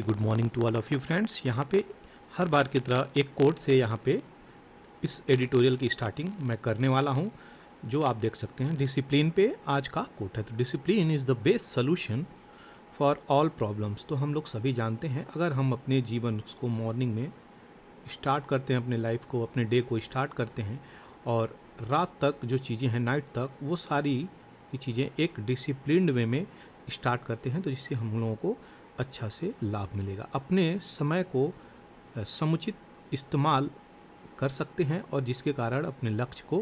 Good morning to all of you friends. यहाँ पे हर बार की तरह एक कोट से यहाँ पे इस एडिटोरियल की स्टार्टिंग मैं करने वाला हूँ, जो आप देख सकते हैं। डिसिप्लिन पे आज का कोट है। तो discipline is the best solution for all problems. तो हम लोग सभी जानते हैं, अगर हम अपने जीवन को मॉर्निंग में स्टार्ट करते हैं, अपने लाइफ को, अपने डे को स्टार्ट करते हैं, और रात तक जो चीज़ें हैं, नाइट तक, वो सारी की चीज़ें एक डिसिप्लिन्ड वे में स्टार्ट करते हैं, तो जिससे हम लोगों को अच्छा से लाभ मिलेगा। अपने समय को समुचित इस्तेमाल कर सकते हैं और जिसके कारण अपने लक्ष्य को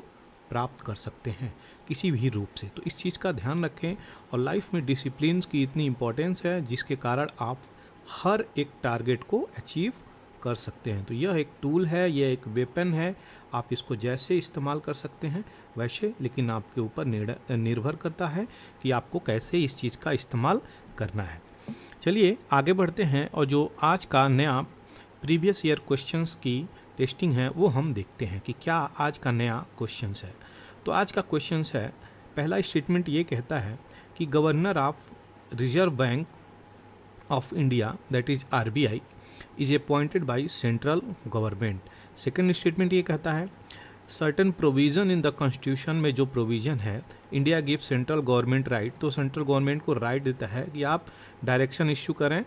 प्राप्त कर सकते हैं किसी भी रूप से। तो इस चीज़ का ध्यान रखें। और लाइफ में डिसिप्लिन की इतनी इम्पोर्टेंस है, जिसके कारण आप हर एक टारगेट को अचीव कर सकते हैं। तो यह एक टूल है, यह एक वेपन है। आप इसको जैसे इस्तेमाल कर सकते हैं वैसे, लेकिन आपके ऊपर निर्भर करता है कि आपको कैसे इस चीज़ का इस्तेमाल करना है। चलिए आगे बढ़ते हैं, और जो आज का नया प्रीवियस ईयर क्वेश्चंस की टेस्टिंग है वो हम देखते हैं कि क्या आज का नया क्वेश्चंस है। तो आज का क्वेश्चंस है, पहला स्टेटमेंट ये कहता है कि governor of reserve bank of India, that is RBI, is appointed by central government. Second statement ये कहता है, certain provision in the constitution में जो प्रोविज़न है, India give central government right, तो सेंट्रल गवर्नमेंट को राइट देता है कि आप डायरेक्शन इश्यू करें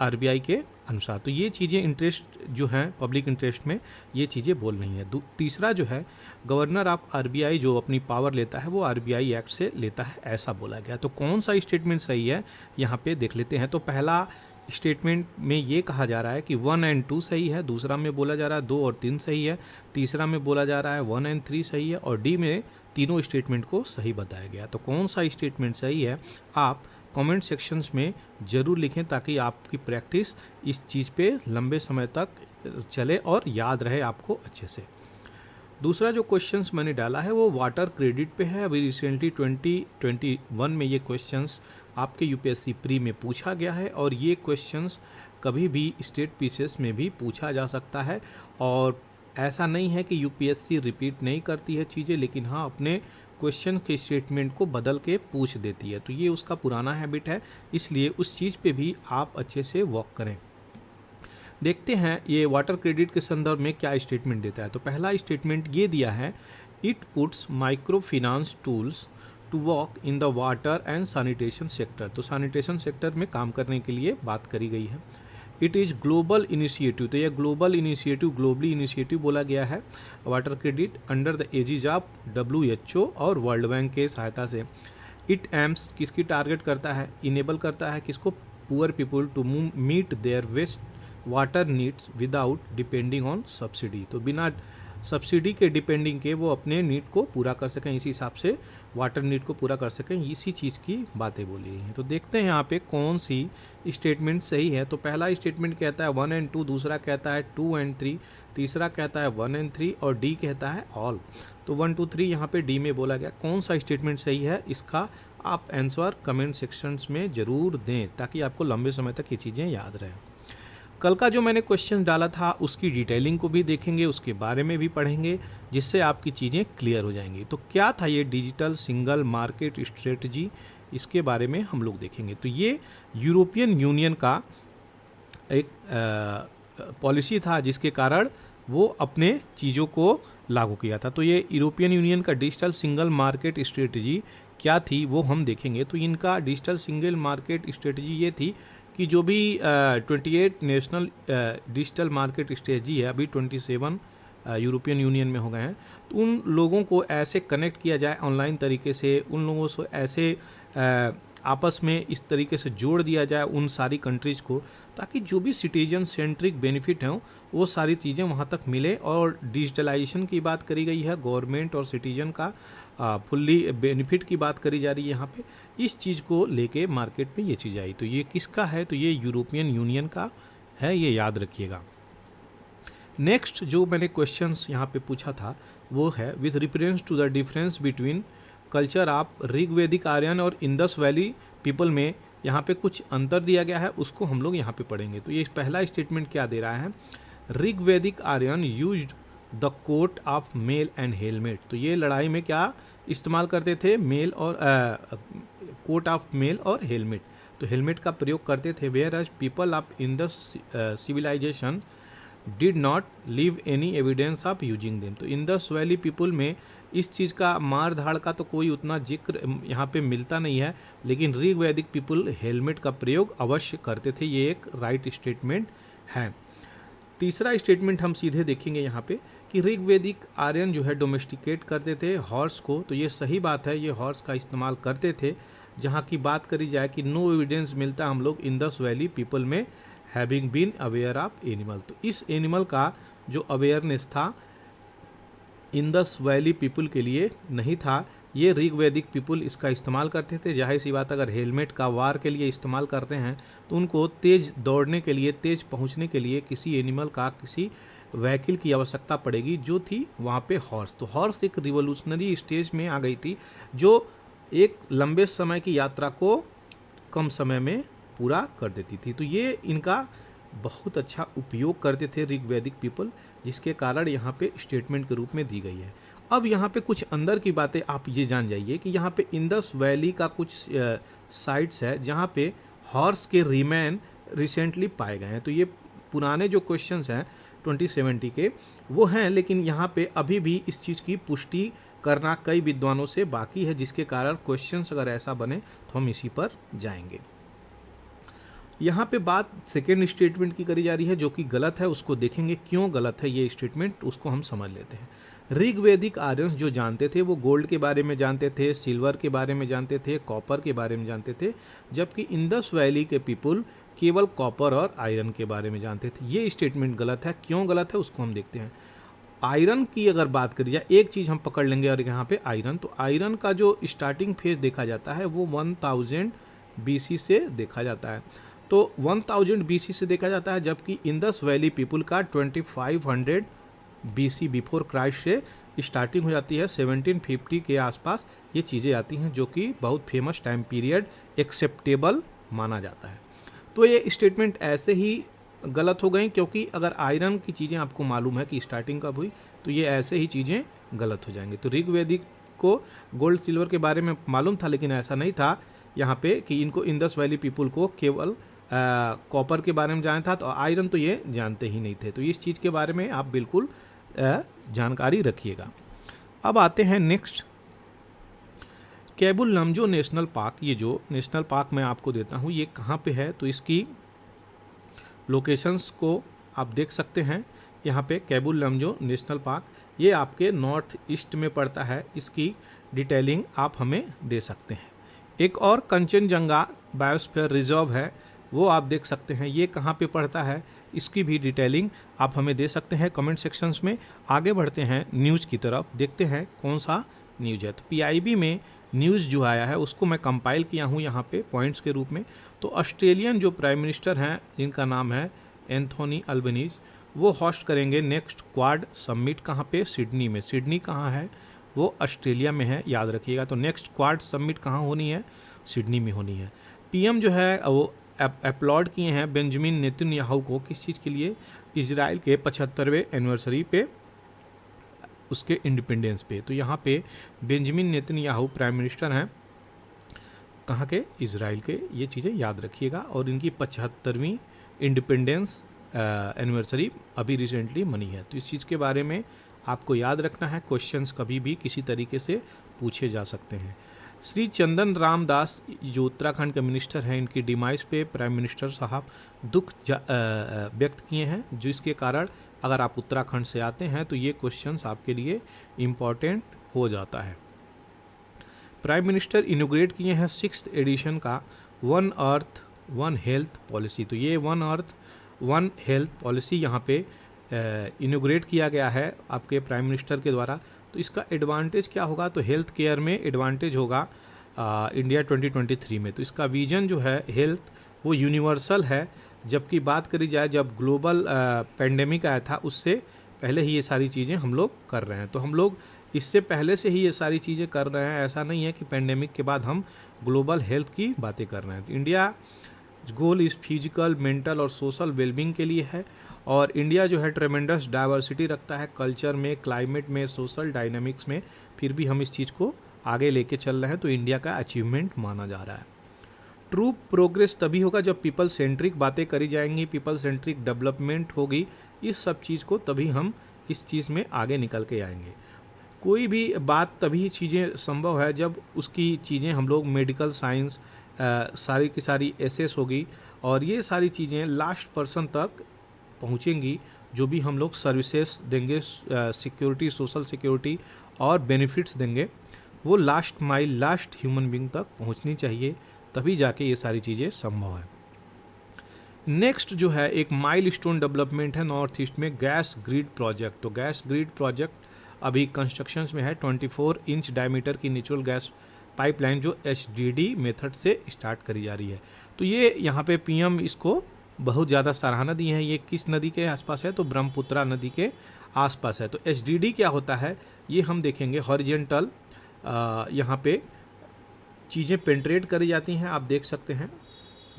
आरबीआई के अनुसार। तो ये चीज़ें इंटरेस्ट जो हैं पब्लिक इंटरेस्ट में, ये चीज़ें बोल रही हैं। तीसरा जो है, गवर्नर ऑफ आरबीआई जो अपनी पावर लेता है वो आरबीआई एक्ट से लेता है, ऐसा बोला गया। तो कौन सा स्टेटमेंट सही है यहाँ पे देख लेते हैं। तो पहला स्टेटमेंट में ये कहा जा रहा है कि 1 और 2 सही है, दूसरा में बोला जा रहा है 2 और 3 सही है, तीसरा में बोला जा रहा है 1 और 3 सही है, और डी में तीनों स्टेटमेंट को सही बताया गया। तो कौन सा स्टेटमेंट सही है आप कमेंट सेक्शंस में ज़रूर लिखें, ताकि आपकी प्रैक्टिस इस चीज़ पे लंबे समय तक चले और याद रहे आपको अच्छे से। दूसरा जो क्वेश्चंस मैंने डाला है वो वाटर क्रेडिट पे है। अभी रिसेंटली 2021 में ये क्वेश्चंस आपके यूपीएससी प्री में पूछा गया है, और ये क्वेश्चंस कभी भी स्टेट पीसीएस में भी पूछा जा सकता है। और ऐसा नहीं है कि यूपीएससी रिपीट नहीं करती है चीज़ें, लेकिन हाँ अपने क्वेश्चन के स्टेटमेंट को बदल के पूछ देती है। तो ये उसका पुराना हैबिट है, इसलिए उस चीज़ पे भी आप अच्छे से वर्क करें। देखते हैं ये वाटर क्रेडिट के संदर्भ में क्या स्टेटमेंट देता है। तो पहला स्टेटमेंट ये दिया है, it puts micro finance tools to work in the water and sanitation sector. तो सैनिटेशन सेक्टर में काम करने के लिए बात करी गई है। इट इज़ ग्लोबल इनिशिएटिव, तो यह ग्लोबल इनिशिएटिव, ग्लोबली इनिशिएटिव बोला गया है water credit under the edges of WHO और वर्ल्ड बैंक के सहायता से। इट एम्स किसकी टारगेट करता है, इनेबल करता है किसको, poor people to meet their waste water needs without depending on subsidy. तो बिना सब्सिडी के डिपेंडिंग के वो अपने नीड को पूरा कर सकें, इसी हिसाब से वाटर नीड को पूरा कर सकें, इसी चीज़ की बातें बोली गई हैं। तो देखते हैं यहाँ पे कौन सी स्टेटमेंट सही है। तो पहला स्टेटमेंट कहता है 1 और 2, दूसरा कहता है 2 और 3, तीसरा कहता है 1 और 3, और डी कहता है ऑल। तो 1 2 3 यहाँ पे डी में बोला गया। कौन सा स्टेटमेंट सही है, इसका आप आंसर कमेंट सेक्शंस में ज़रूर दें, ताकि आपको लंबे समय तक ये चीज़ें याद रहें। कल का जो मैंने क्वेश्चन डाला था उसकी डिटेलिंग को भी देखेंगे, उसके बारे में भी पढ़ेंगे, जिससे आपकी चीज़ें क्लियर हो जाएंगी। तो क्या था ये डिजिटल सिंगल मार्केट स्ट्रेटजी, इसके बारे में हम लोग देखेंगे। तो ये यूरोपियन यूनियन का एक पॉलिसी था, जिसके कारण वो अपने चीज़ों को लागू किया था। तो ये यूरोपियन यूनियन का डिजिटल सिंगल मार्केट स्ट्रेटजी क्या थी वो हम देखेंगे। तो इनका डिजिटल सिंगल मार्केट स्ट्रेटजी ये थी कि जो भी 28 नेशनल डिजिटल मार्केट स्ट्रेटजी है, अभी 27 यूरोपियन यूनियन में हो गए हैं, तो उन लोगों को ऐसे कनेक्ट किया जाए ऑनलाइन तरीके से, उन लोगों से ऐसे आपस में इस तरीके से जोड़ दिया जाए उन सारी कंट्रीज़ को, ताकि जो भी सिटीजन सेंट्रिक बेनिफिट हों वो सारी चीज़ें वहाँ तक मिले। और डिजिटलाइजेशन की बात करी गई है, गवर्नमेंट और सिटीजन का फुल्ली बेनिफिट की बात करी जा रही है यहाँ पे। इस चीज़ को लेके मार्केट में ये चीज़ आई। तो ये किसका है, तो ये यूरोपियन यूनियन का है, ये याद रखिएगा। नेक्स्ट जो मैंने क्वेश्चंस यहाँ पे पूछा था वो है, with reference to the difference between culture of Rigvedic Aryan और इंडस वैली पीपल में यहाँ पे कुछ अंतर दिया गया है, उसको हम लोग यहाँ पे पढ़ेंगे। तो ये पहला स्टेटमेंट क्या दे रहा है, Rigvedic Aryan used the coat of mail and helmet. तो ये लड़ाई में क्या इस्तेमाल करते थे, मेल और कोट ऑफ मेल और हेलमेट। तो हेलमेट का प्रयोग करते थे। Whereas people of in the civilisation did not leave any evidence of using them. तो इंडस वैली पीपल में इस चीज़ का मार धाड़ का तो कोई उतना जिक्र यहाँ पे मिलता नहीं है, लेकिन ऋग्वैदिक पीपल हेलमेट का प्रयोग अवश्य करते थे। ये एक राइट स्टेटमेंट है। तीसरा स्टेटमेंट हम सीधे देखेंगे यहाँ पे कि ऋग्वैदिक आर्यन जो है डोमेस्टिकेट करते थे हॉर्स को, तो ये सही बात है, ये हॉर्स का इस्तेमाल करते थे। जहाँ की बात करी जाए कि नो एविडेंस मिलता हम लोग इंडस वैली पीपल में having been aware of animal. तो इस एनिमल का जो अवेयरनेस था इंडस वैली पीपल के लिए नहीं था, ये ऋग्वैदिक पीपल इसका इस्तेमाल करते थे। जाहिर सी बात, अगर हेलमेट का वार के लिए इस्तेमाल करते हैं तो उनको तेज़ दौड़ने के लिए, तेज़ पहुंचने के लिए किसी एनिमल का, किसी व्हीकल की आवश्यकता पड़ेगी, जो थी वहाँ पे हॉर्स। तो हॉर्स एक रिवोल्यूशनरी स्टेज में आ गई थी, जो एक लंबे समय की यात्रा को कम समय में पूरा कर देती थी। तो ये इनका बहुत अच्छा उपयोग करते थे ऋग्वैदिक पीपल, जिसके कारण यहाँ पे स्टेटमेंट के रूप में दी गई है। अब यहाँ पे कुछ अंदर की बातें आप ये जान जाइए कि यहाँ पे इंडस वैली का कुछ साइट्स है जहाँ पे हॉर्स के रिमेन रिसेंटली पाए गए हैं। तो ये पुराने जो क्वेश्चंस हैं 2070 के वो हैं, लेकिन यहाँ पे अभी भी इस चीज़ की पुष्टि करना कई विद्वानों से बाकी है, जिसके कारण क्वेश्चंस अगर ऐसा बने तो हम इसी पर जाएंगे। यहाँ पे बात सेकेंड स्टेटमेंट की करी जा रही है जो कि गलत है, उसको देखेंगे क्यों गलत है ये स्टेटमेंट, उसको हम समझ लेते हैं। ऋग्वैदिक आर्यंस जो जानते थे वो गोल्ड के बारे में जानते थे, सिल्वर के बारे में जानते थे, कॉपर के बारे में जानते थे, जबकि इंडस वैली के पीपल केवल कॉपर और आयरन के बारे में जानते थे। ये स्टेटमेंट गलत है। क्यों गलत है उसको हम देखते हैं। आयरन की अगर बात करी जाए, एक चीज़ हम पकड़ लेंगे और यहाँ पे आयरन, तो आयरन का जो स्टार्टिंग फेज देखा जाता है वो 1000 BC से देखा जाता है। तो 1000 BC से देखा जाता है, जबकि इंडस वैली पीपल का 2500 BC बिफोर क्राइस्ट से स्टार्टिंग हो जाती है। 1750 के आसपास ये चीज़ें आती हैं, जो कि बहुत फेमस टाइम पीरियड एक्सेप्टेबल माना जाता है। तो ये स्टेटमेंट ऐसे ही गलत हो गई, क्योंकि अगर आयरन की चीज़ें आपको मालूम है कि स्टार्टिंग कब हुई, तो ये ऐसे ही चीज़ें गलत हो जाएंगी। तो ऋग्वैदिक को गोल्ड सिल्वर के बारे में मालूम था, लेकिन ऐसा नहीं था यहाँ पे कि इनको इंडस वैली पीपल को केवल कॉपर के बारे में जाना था, तो आयरन तो ये जानते ही नहीं थे। तो इस चीज़ के बारे में आप बिल्कुल जानकारी रखिएगा। अब आते हैं नेक्स्ट, केबुल लमजो नेशनल पार्क। ये जो नेशनल पार्क मैं आपको देता हूँ ये कहाँ पे है, तो इसकी लोकेशंस को आप देख सकते हैं। यहाँ पे केबुल लमजो नेशनल पार्क ये आपके नॉर्थ ईस्ट में पड़ता है। इसकी डिटेलिंग आप हमें दे सकते हैं। एक और कंचनजंगा बायोस्फीयर रिजर्व है, वो आप देख सकते हैं। ये कहाँ पे पड़ता है, इसकी भी डिटेलिंग आप हमें दे सकते हैं कमेंट सेक्शंस में। आगे बढ़ते हैं न्यूज़ की तरफ, देखते हैं कौन सा न्यूज़ है। तो PIB में न्यूज़ जो आया है उसको मैं कंपाइल किया हूँ यहाँ पे पॉइंट्स के रूप में। तो ऑस्ट्रेलियन जो प्राइम मिनिस्टर हैं, जिनका नाम है एंथोनी अल्बनीज, वो होस्ट करेंगे नेक्स्ट क्वाड समिट। कहाँ पे, सिडनी में। सिडनी कहाँ है, वो ऑस्ट्रेलिया में है, याद रखिएगा। तो नेक्स्ट क्वाड समिट कहाँ होनी है, सिडनी में होनी है। PM जो है वो अपलॉड किए हैं बेंजामिन नेतन्याहू को, किस चीज़ के लिए, इजराइल के 75वें एनिवर्सरी पे, उसके इंडिपेंडेंस पे। तो यहाँ पे बेंजामिन नेतन्याहू प्राइम मिनिस्टर हैं कहाँ के, इजराइल के। ये चीज़ें याद रखिएगा। और इनकी 75वीं इंडिपेंडेंस एनिवर्सरी अभी रिसेंटली मनी है। तो इस चीज़ के बारे में आपको याद रखना है। क्वेश्चंस कभी भी किसी तरीके से पूछे जा सकते हैं। श्री चंदन राम दास जो उत्तराखंड के मिनिस्टर हैं, इनकी डिमाइस पे प्राइम मिनिस्टर साहब दुख व्यक्त किए हैं, जिसके कारण अगर आप उत्तराखंड से आते हैं तो ये क्वेश्चंस आपके लिए इम्पॉर्टेंट हो जाता है। प्राइम मिनिस्टर इनोग्रेट किए हैं 6th एडिशन का one earth one health policy. तो ये one earth one health policy यहाँ पे इनोग्रेट किया गया है आपके प्राइम मिनिस्टर के द्वारा। तो इसका एडवांटेज क्या होगा, तो हेल्थ केयर में एडवांटेज होगा इंडिया 2023 में। तो इसका विजन जो है हेल्थ वो यूनिवर्सल है, जबकि बात करी जाए जब ग्लोबल पेंडेमिक आया था उससे पहले ही ये सारी चीज़ें हम लोग कर रहे हैं। तो हम लोग इससे पहले से ही ये सारी चीज़ें कर रहे हैं, ऐसा नहीं है कि पेंडेमिक के बाद हम ग्लोबल हेल्थ की बातें कर रहे हैं। तो इंडिया गोल इस फिजिकल, मेंटल और सोशल वेलबींग के लिए है। और इंडिया जो है ट्रेमेंडस डाइवर्सिटी रखता है कल्चर में, क्लाइमेट में, सोशल डायनामिक्स में, फिर भी हम इस चीज़ को आगे लेके चल रहे हैं। तो इंडिया का अचीवमेंट माना जा रहा है। ट्रू प्रोग्रेस तभी होगा जब पीपल सेंट्रिक बातें करी जाएंगी, पीपल सेंट्रिक डेवलपमेंट होगी, इस सब चीज़ को तभी हम इस चीज़ में आगे निकल के आएंगे। कोई भी बात तभी चीज़ें संभव है जब उसकी चीज़ें हम लोग मेडिकल साइंस सारी की सारी एसेस होगी और ये सारी चीज़ें लास्ट पर्सन तक पहुँचेंगी। जो भी हम लोग सर्विसेज देंगे, सिक्योरिटी, सोशल सिक्योरिटी और बेनिफिट्स देंगे, वो last mile, last human being तक पहुँचनी चाहिए, तभी जाके ये सारी चीज़ें संभव है। नेक्स्ट जो है एक माइलस्टोन डेवलपमेंट है नॉर्थ ईस्ट में, गैस ग्रिड प्रोजेक्ट। तो गैस ग्रिड प्रोजेक्ट अभी कंस्ट्रक्शन में है। 24 इंच डायमीटर की नेचुरल गैस पाइपलाइन जो HDD मेथड से स्टार्ट करी जा रही है। तो ये यहाँ पे PM इसको बहुत ज़्यादा सराहना दी है। ये किस नदी के आसपास है? तो ब्रह्मपुत्रा नदी के आसपास है। तो HDD क्या होता है ये हम देखेंगे। हॉरिजेंटल यहाँ पे चीज़ें पेंट्रेट करी जाती हैं, आप देख सकते हैं।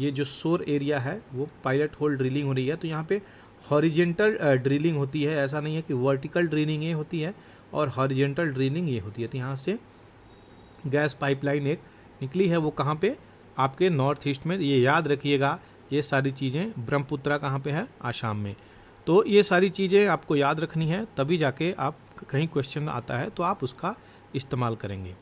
ये जो शोर एरिया है वो पायलट होल ड्रिलिंग हो रही है। तो यहाँ पे हॉरिजेंटल ड्रिलिंग होती है, ऐसा नहीं है कि वर्टिकल ड्रिलिंग ये होती है और हॉरिजेंटल ड्रिलिंग ये होती है। तो यहाँ से गैस पाइपलाइन एक निकली है, वो कहाँ पे? आपके नॉर्थ ईस्ट में। ये याद रखिएगा, ये सारी चीज़ें। ब्रह्मपुत्रा कहाँ पे है? आसाम में। तो ये सारी चीज़ें आपको याद रखनी है, तभी जाके आप कहीं क्वेश्चन आता है तो आप उसका इस्तेमाल करेंगे।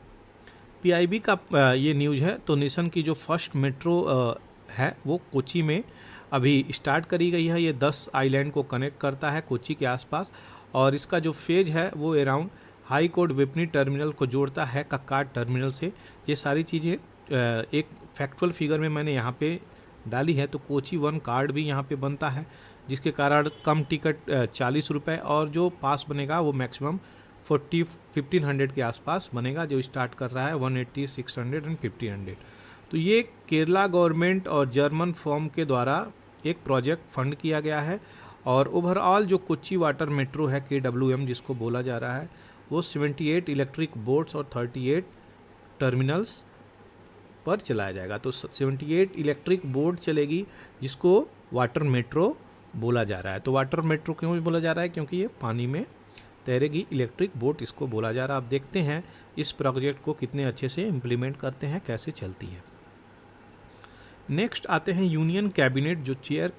PIB का ये न्यूज़ है। तो नेशन की जो फर्स्ट मेट्रो है वो कोची में अभी स्टार्ट करी गई है। ये 10 आइलैंड को कनेक्ट करता है कोची के आसपास और इसका जो फेज है वो अराउंड हाई कोर्ट विपनी टर्मिनल को जोड़ता है कक्काड टर्मिनल से। ये सारी चीज़ें एक फैक्चुअल फिगर में मैंने यहाँ पे डाली है। तो कोची 1 कार्ड भी यहाँ पे बनता है, जिसके कारण कम टिकट 40 रुपये और जो पास बनेगा वो मैक्सिमम 1500 के आसपास बनेगा। जो स्टार्ट कर रहा है 180, 600 एंड 1500। तो ये केरला गवर्नमेंट और जर्मन फर्म के द्वारा एक प्रोजेक्ट फंड किया गया है और ओवरऑल जो कोच्चि वाटर मेट्रो है KWM जिसको बोला जा रहा है, वो 78 इलेक्ट्रिक बोट्स और 38 टर्मिनल्स पर चलाया जाएगा। तो 78 इलेक्ट्रिक बोट चलेगी जिसको वाटर मेट्रो बोला जा रहा है। तो वाटर मेट्रो क्यों बोला जा रहा है? क्योंकि ये पानी में तैरेगी, इलेक्ट्रिक बोट इसको बोला जा रहा है। आप देखते हैं इस प्रोजेक्ट को कितने अच्छे से इम्प्लीमेंट करते हैं, कैसे चलती है। नेक्स्ट आते हैं यूनियन कैबिनेट जो chair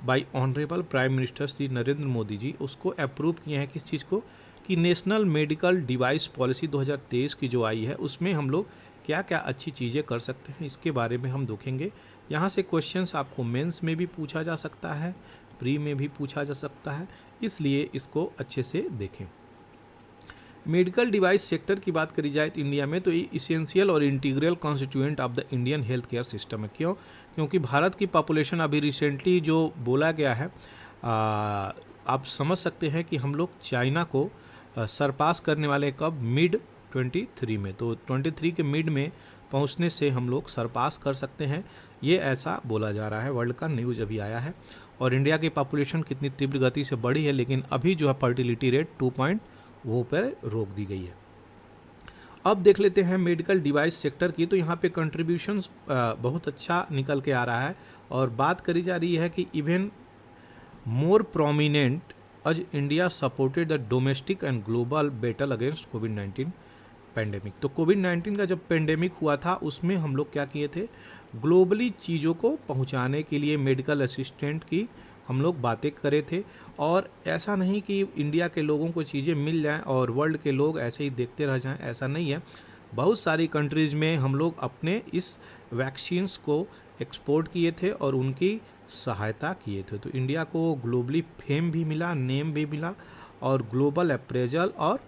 by honourable prime minister Shri Narendra Modi ji, उसको अप्रूव किए हैं किस चीज़ को? कि नेशनल मेडिकल डिवाइस पॉलिसी 2023 की जो आई है उसमें हम लोग क्या क्या अच्छी चीज़ें कर सकते हैं, इसके बारे में हम देखेंगे। यहाँ से क्वेश्चंस आपको मेंस में भी पूछा जा सकता है, प्री में भी पूछा जा सकता है, इसलिए इसको अच्छे से देखें। मेडिकल डिवाइस सेक्टर की बात करी जाए तो इंडिया में तो ये इसेंशियल और integral constituent of the Indian health care system है। क्यों? क्योंकि भारत की पॉपुलेशन अभी रिसेंटली जो बोला गया है, आप समझ सकते हैं कि हम लोग चाइना को सरपास करने वाले कब? मिड 23 में। तो 23 के मिड में पहुंचने से हम लोग सरपास कर सकते हैं, ये ऐसा बोला जा रहा है। वर्ल्ड का न्यूज़ अभी आया है। और इंडिया की पॉपुलेशन कितनी तीव्र गति से बढ़ी है, लेकिन अभी जो है फर्टिलिटी रेट 2 वो पर रोक दी गई है। अब देख लेते हैं मेडिकल डिवाइस सेक्टर की। तो यहाँ पे कंट्रीब्यूशंस बहुत अच्छा निकल के आ रहा है और बात करी जा रही है कि इवन मोर प्रोमिनेंट आज India supported the domestic and global battle against covid pandemic. तो कोविड-19 का जब पेंडेमिक हुआ था उसमें हम लोग क्या किए थे? ग्लोबली चीज़ों को पहुंचाने के लिए मेडिकल असिस्टेंट की हम लोग बातें करे थे। और ऐसा नहीं कि इंडिया के लोगों को चीज़ें मिल जाएं और वर्ल्ड के लोग ऐसे ही देखते रह जाएं, ऐसा नहीं है। बहुत सारी कंट्रीज़ में हम लोग अपने इस वैक्सीन्स को एक्सपोर्ट किए थे और उनकी सहायता किए थे। तो इंडिया को ग्लोबली फेम भी मिला, नेम भी मिला और ग्लोबल अप्रेजल और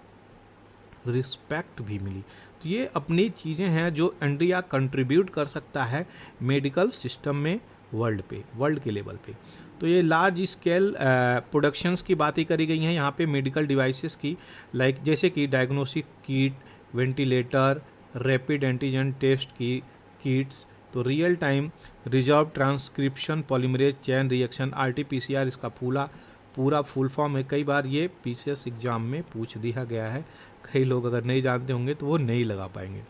रिस्पेक्ट भी मिली। तो ये अपनी चीज़ें हैं जो इंडिया कंट्रीब्यूट कर सकता है मेडिकल सिस्टम में वर्ल्ड के लेवल पे। तो ये लार्ज स्केल प्रोडक्शंस की बातें करी गई हैं यहाँ पे मेडिकल डिवाइसेस की, लाइक जैसे कि diagnostic kit, ventilator, rapid antigen test की किट्स, तो real time reserve transcription polymerase chain reaction RT-PCR इसका पूरा फुल फॉर्म है। कई बार ये PCS एग्ज़ाम में पूछ दिया गया है, कई लोग अगर नहीं जानते होंगे तो वो नहीं लगा पाएंगे।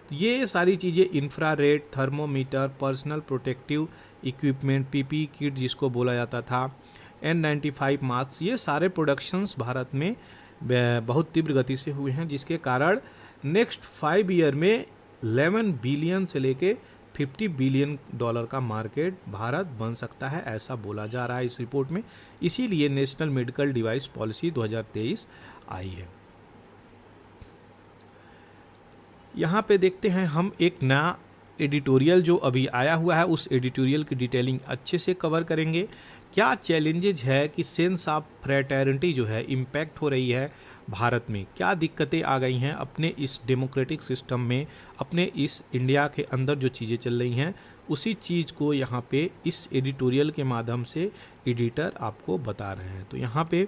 तो ये सारी चीज़ें infrared, thermometer, personal protective equipment, PPE kit जिसको बोला जाता था, N95 मास्क, ये सारे प्रोडक्शंस भारत में बहुत तीव्र गति से हुए हैं, जिसके कारण नेक्स्ट 5 ईयर में 11 बिलियन से लेके $50 बिलियन का मार्केट भारत बन सकता है, ऐसा बोला जा रहा है इस रिपोर्ट में। इसीलिए नेशनल मेडिकल डिवाइस पॉलिसी 2023 आई है। यहाँ पे देखते हैं हम एक नया एडिटोरियल जो अभी आया हुआ है, उस एडिटोरियल की डिटेलिंग अच्छे से कवर करेंगे। क्या चैलेंजेज है कि सेंस ऑफ फ्रेटर्निटी जो है इम्पैक्ट हो रही है भारत में, क्या दिक्कतें आ गई हैं अपने इस डेमोक्रेटिक सिस्टम में, अपने इस इंडिया के अंदर जो चीज़ें चल रही हैं, उसी चीज़ को यहाँ पे इस एडिटोरियल के माध्यम से एडिटर आपको बता रहे हैं। तो यहाँ पे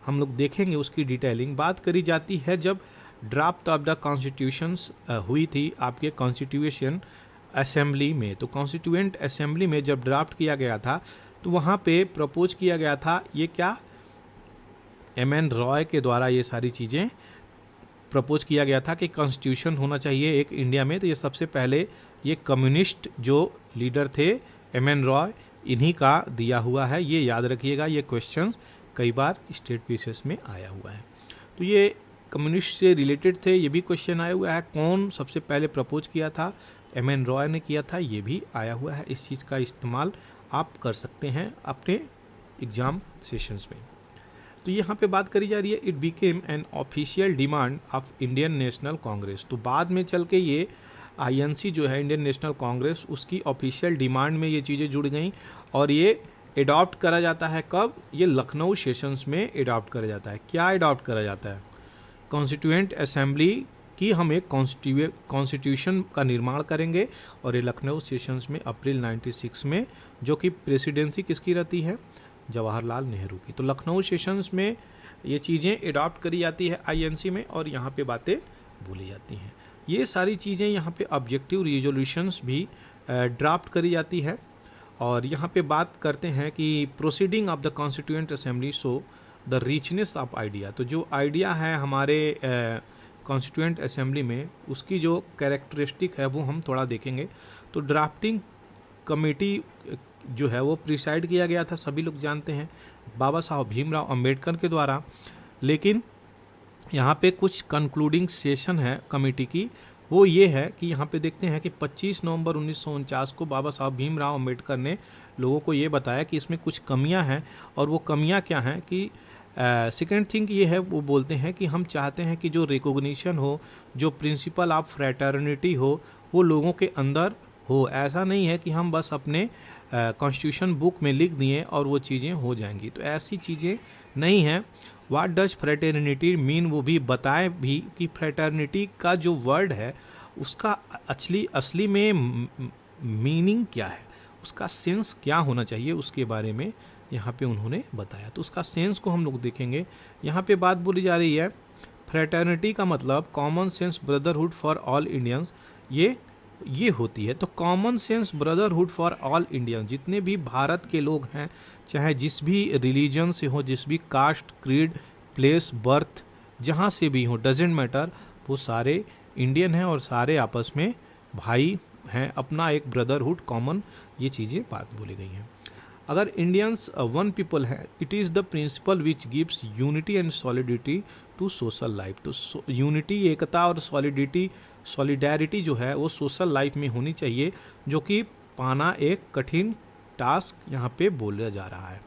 हम लोग देखेंगे उसकी डिटेलिंग। बात करी जाती है जब ड्राफ्ट ऑफ द कॉन्स्टिट्यूशंस हुई थी आपके कॉन्स्टिट्यूशन असेंबली में, तो कॉन्स्टिट्यूएंट असेंबली में जब ड्राफ्ट किया गया था तो वहाँ पे प्रपोज किया गया था, ये क्या एम.एन. रॉय के द्वारा ये सारी चीज़ें प्रपोज किया गया था कि कॉन्स्टिट्यूशन होना चाहिए एक इंडिया में। तो ये सबसे पहले ये कम्युनिस्ट जो लीडर थे एम.एन. रॉय, इन्हीं का दिया हुआ है, ये याद रखिएगा। ये क्वेश्चन कई बार स्टेट पीसीएस में आया हुआ है। तो ये कम्युनिस्ट से रिलेटेड थे, ये भी क्वेश्चन आया हुआ है। कौन सबसे पहले प्रपोज किया था, एम.एन. रॉय ने किया था, ये भी आया हुआ है। इस चीज़ का इस्तेमाल आप कर सकते हैं अपने एग्ज़ाम सेशंस में। तो यहाँ पे बात करी जा रही है, it became an official demand of Indian national Congress. तो बाद में चल के ये आईएनसी जो है इंडियन नेशनल कांग्रेस, उसकी ऑफिशियल डिमांड में ये चीज़ें जुड़ गई और ये एडॉप्ट करा जाता है कब, ये लखनऊ सेशंस में एडॉप्ट करा जाता है। क्या एडॉप्ट करा जाता है, कॉन्स्टिट्यूएंट असेंबली कि हम एक कॉन्स्टिट्यूशन का निर्माण करेंगे और ये लखनऊ सेशंस में अप्रैल 96 में, जो कि प्रेसिडेंसी किसकी रहती है, जवाहरलाल नेहरू की। तो लखनऊ सेशंस में ये चीज़ें एडॉप्ट करी जाती है आईएनसी में और यहाँ पे बातें बोली जाती हैं। ये सारी चीज़ें यहाँ पे ऑब्जेक्टिव रिजोल्यूशंस भी ड्राफ्ट करी जाती है। और यहाँ पे बात करते हैं कि proceeding of the constituent assembly so the richness of idea. तो जो आइडिया है हमारे कॉन्स्टिट्यूएंट असेंबली में, उसकी जो कैरेक्टरिस्टिक है वो हम थोड़ा देखेंगे। तो ड्राफ्टिंग कमेटी जो है वो प्रिसाइड किया गया था, सभी लोग जानते हैं, बाबा साहब भीमराव अंबेडकर के द्वारा। लेकिन यहाँ पे कुछ कंक्लूडिंग सेशन है कमेटी की, वो ये है कि यहाँ पे देखते हैं कि 25 नवंबर 1949 को बाबा साहब भीमराव अंबेडकर ने लोगों को ये बताया कि इसमें कुछ कमियां हैं। और वो कमियां क्या हैं कि सेकेंड थिंग ये है, वो बोलते हैं कि हम चाहते हैं कि जो रिकॉग्निशन हो, जो प्रिंसिपल ऑफ फ्रेटर्निटी हो, वो लोगों के अंदर हो। ऐसा नहीं है कि हम बस अपने कॉन्स्टिट्यूशन बुक में लिख दिए और वो चीज़ें हो जाएंगी, तो ऐसी चीज़ें नहीं हैं। व्हाट डज फ्रेटर्निटी मीन, वो भी बताएं भी कि फ्रेटर्निटी का जो वर्ड है उसका असली में मीनिंग क्या है, उसका सेंस क्या होना चाहिए, उसके बारे में यहाँ पे उन्होंने बताया। तो उसका सेंस को हम लोग देखेंगे। यहाँ पे बात बोली जा रही है, फ्रेटर्निटी का मतलब common sense brotherhood for all Indians, ये होती है। तो common sense brotherhood for all Indians, जितने भी भारत के लोग हैं, चाहे जिस भी रिलीजन से हो, जिस भी कास्ट, क्रीड, प्लेस, बर्थ, जहाँ से भी हो, डजेंट मैटर, वो सारे इंडियन हैं और सारे आपस में भाई हैं, अपना एक ब्रदरहुड कॉमन, ये चीज़ें बात बोली गई हैं। अगर इंडियंस वन पीपल है, it is the principle which gives unity and solidity to social life. तो यूनिटी, एकता और सॉलिडैरिटी जो है वो सोशल लाइफ में होनी चाहिए, जो कि पाना एक कठिन टास्क यहाँ पे बोला जा रहा है।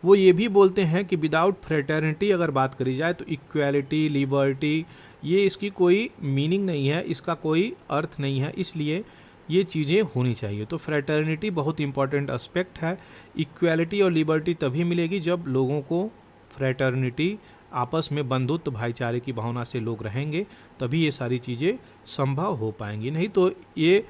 वो ये भी बोलते हैं कि विदाउट फ्रेटर्निटी अगर बात करी जाए तो इक्वालिटी, लिबर्टी, ये इसकी कोई मीनिंग नहीं है, इसका कोई अर्थ नहीं है, इसलिए ये चीज़ें होनी चाहिए। तो फ्रेटर्निटी बहुत इंपॉर्टेंट एस्पेक्ट है। इक्वालिटी और लिबर्टी तभी मिलेगी जब लोगों को फ्रेटर्निटी, आपस में बंधुत्व, भाईचारे की भावना से लोग रहेंगे, तभी ये सारी चीज़ें संभव हो पाएंगी, नहीं तो ये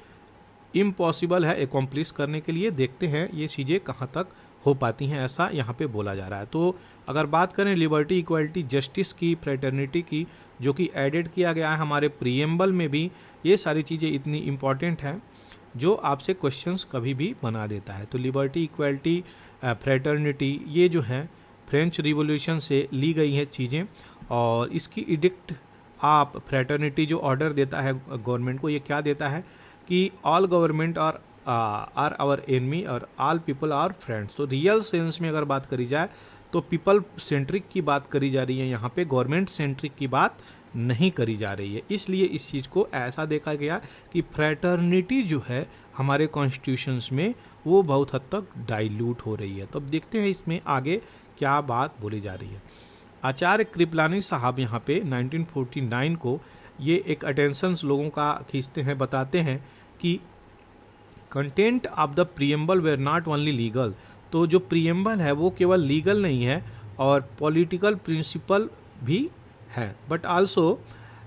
इम्पॉसिबल है एकम्प्लिश करने के लिए। देखते हैं ये चीज़ें कहाँ तक हो पाती हैं, ऐसा यहाँ पे बोला जा रहा है। तो अगर बात करें लिबर्टी, इक्वालिटी, जस्टिस की, फ्रेटर्निटी की, जो कि एडेड किया गया है हमारे प्रीएम्बल में भी, ये सारी चीज़ें इतनी इम्पॉर्टेंट हैं जो आपसे क्वेश्चंस कभी भी बना देता है। तो लिबर्टी, इक्वालिटी, फ्रेटर्निटी, ये जो है फ्रेंच रिवॉल्यूशन से ली गई है चीज़ें। और इसकी एडिक्ट आप फ्रेटर्निटी जो ऑर्डर देता है गवर्नमेंट को, ये क्या देता है कि all government are our enemy और ऑल पीपल आर फ्रेंड्स। तो रियल सेंस में अगर बात करी जाए तो पीपल सेंट्रिक की बात करी जा रही है, यहाँ पे गवर्नमेंट सेंट्रिक की बात नहीं करी जा रही है। इसलिए इस चीज़ को ऐसा देखा गया कि फ्रैटर्निटी जो है हमारे कॉन्स्टिट्यूशंस में वो बहुत हद तक डाइल्यूट हो रही है। तो अब देखते हैं इसमें आगे क्या बात बोली जा रही है। आचार्य कृपलानी साहब यहाँ पे 1949 को ये एक अटेंशन लोगों का खींचते हैं, बताते हैं कि content of the preamble were not only legal. तो जो प्रीएम्बल है वो केवल लीगल नहीं है और पॉलिटिकल प्रिंसिपल भी है, but also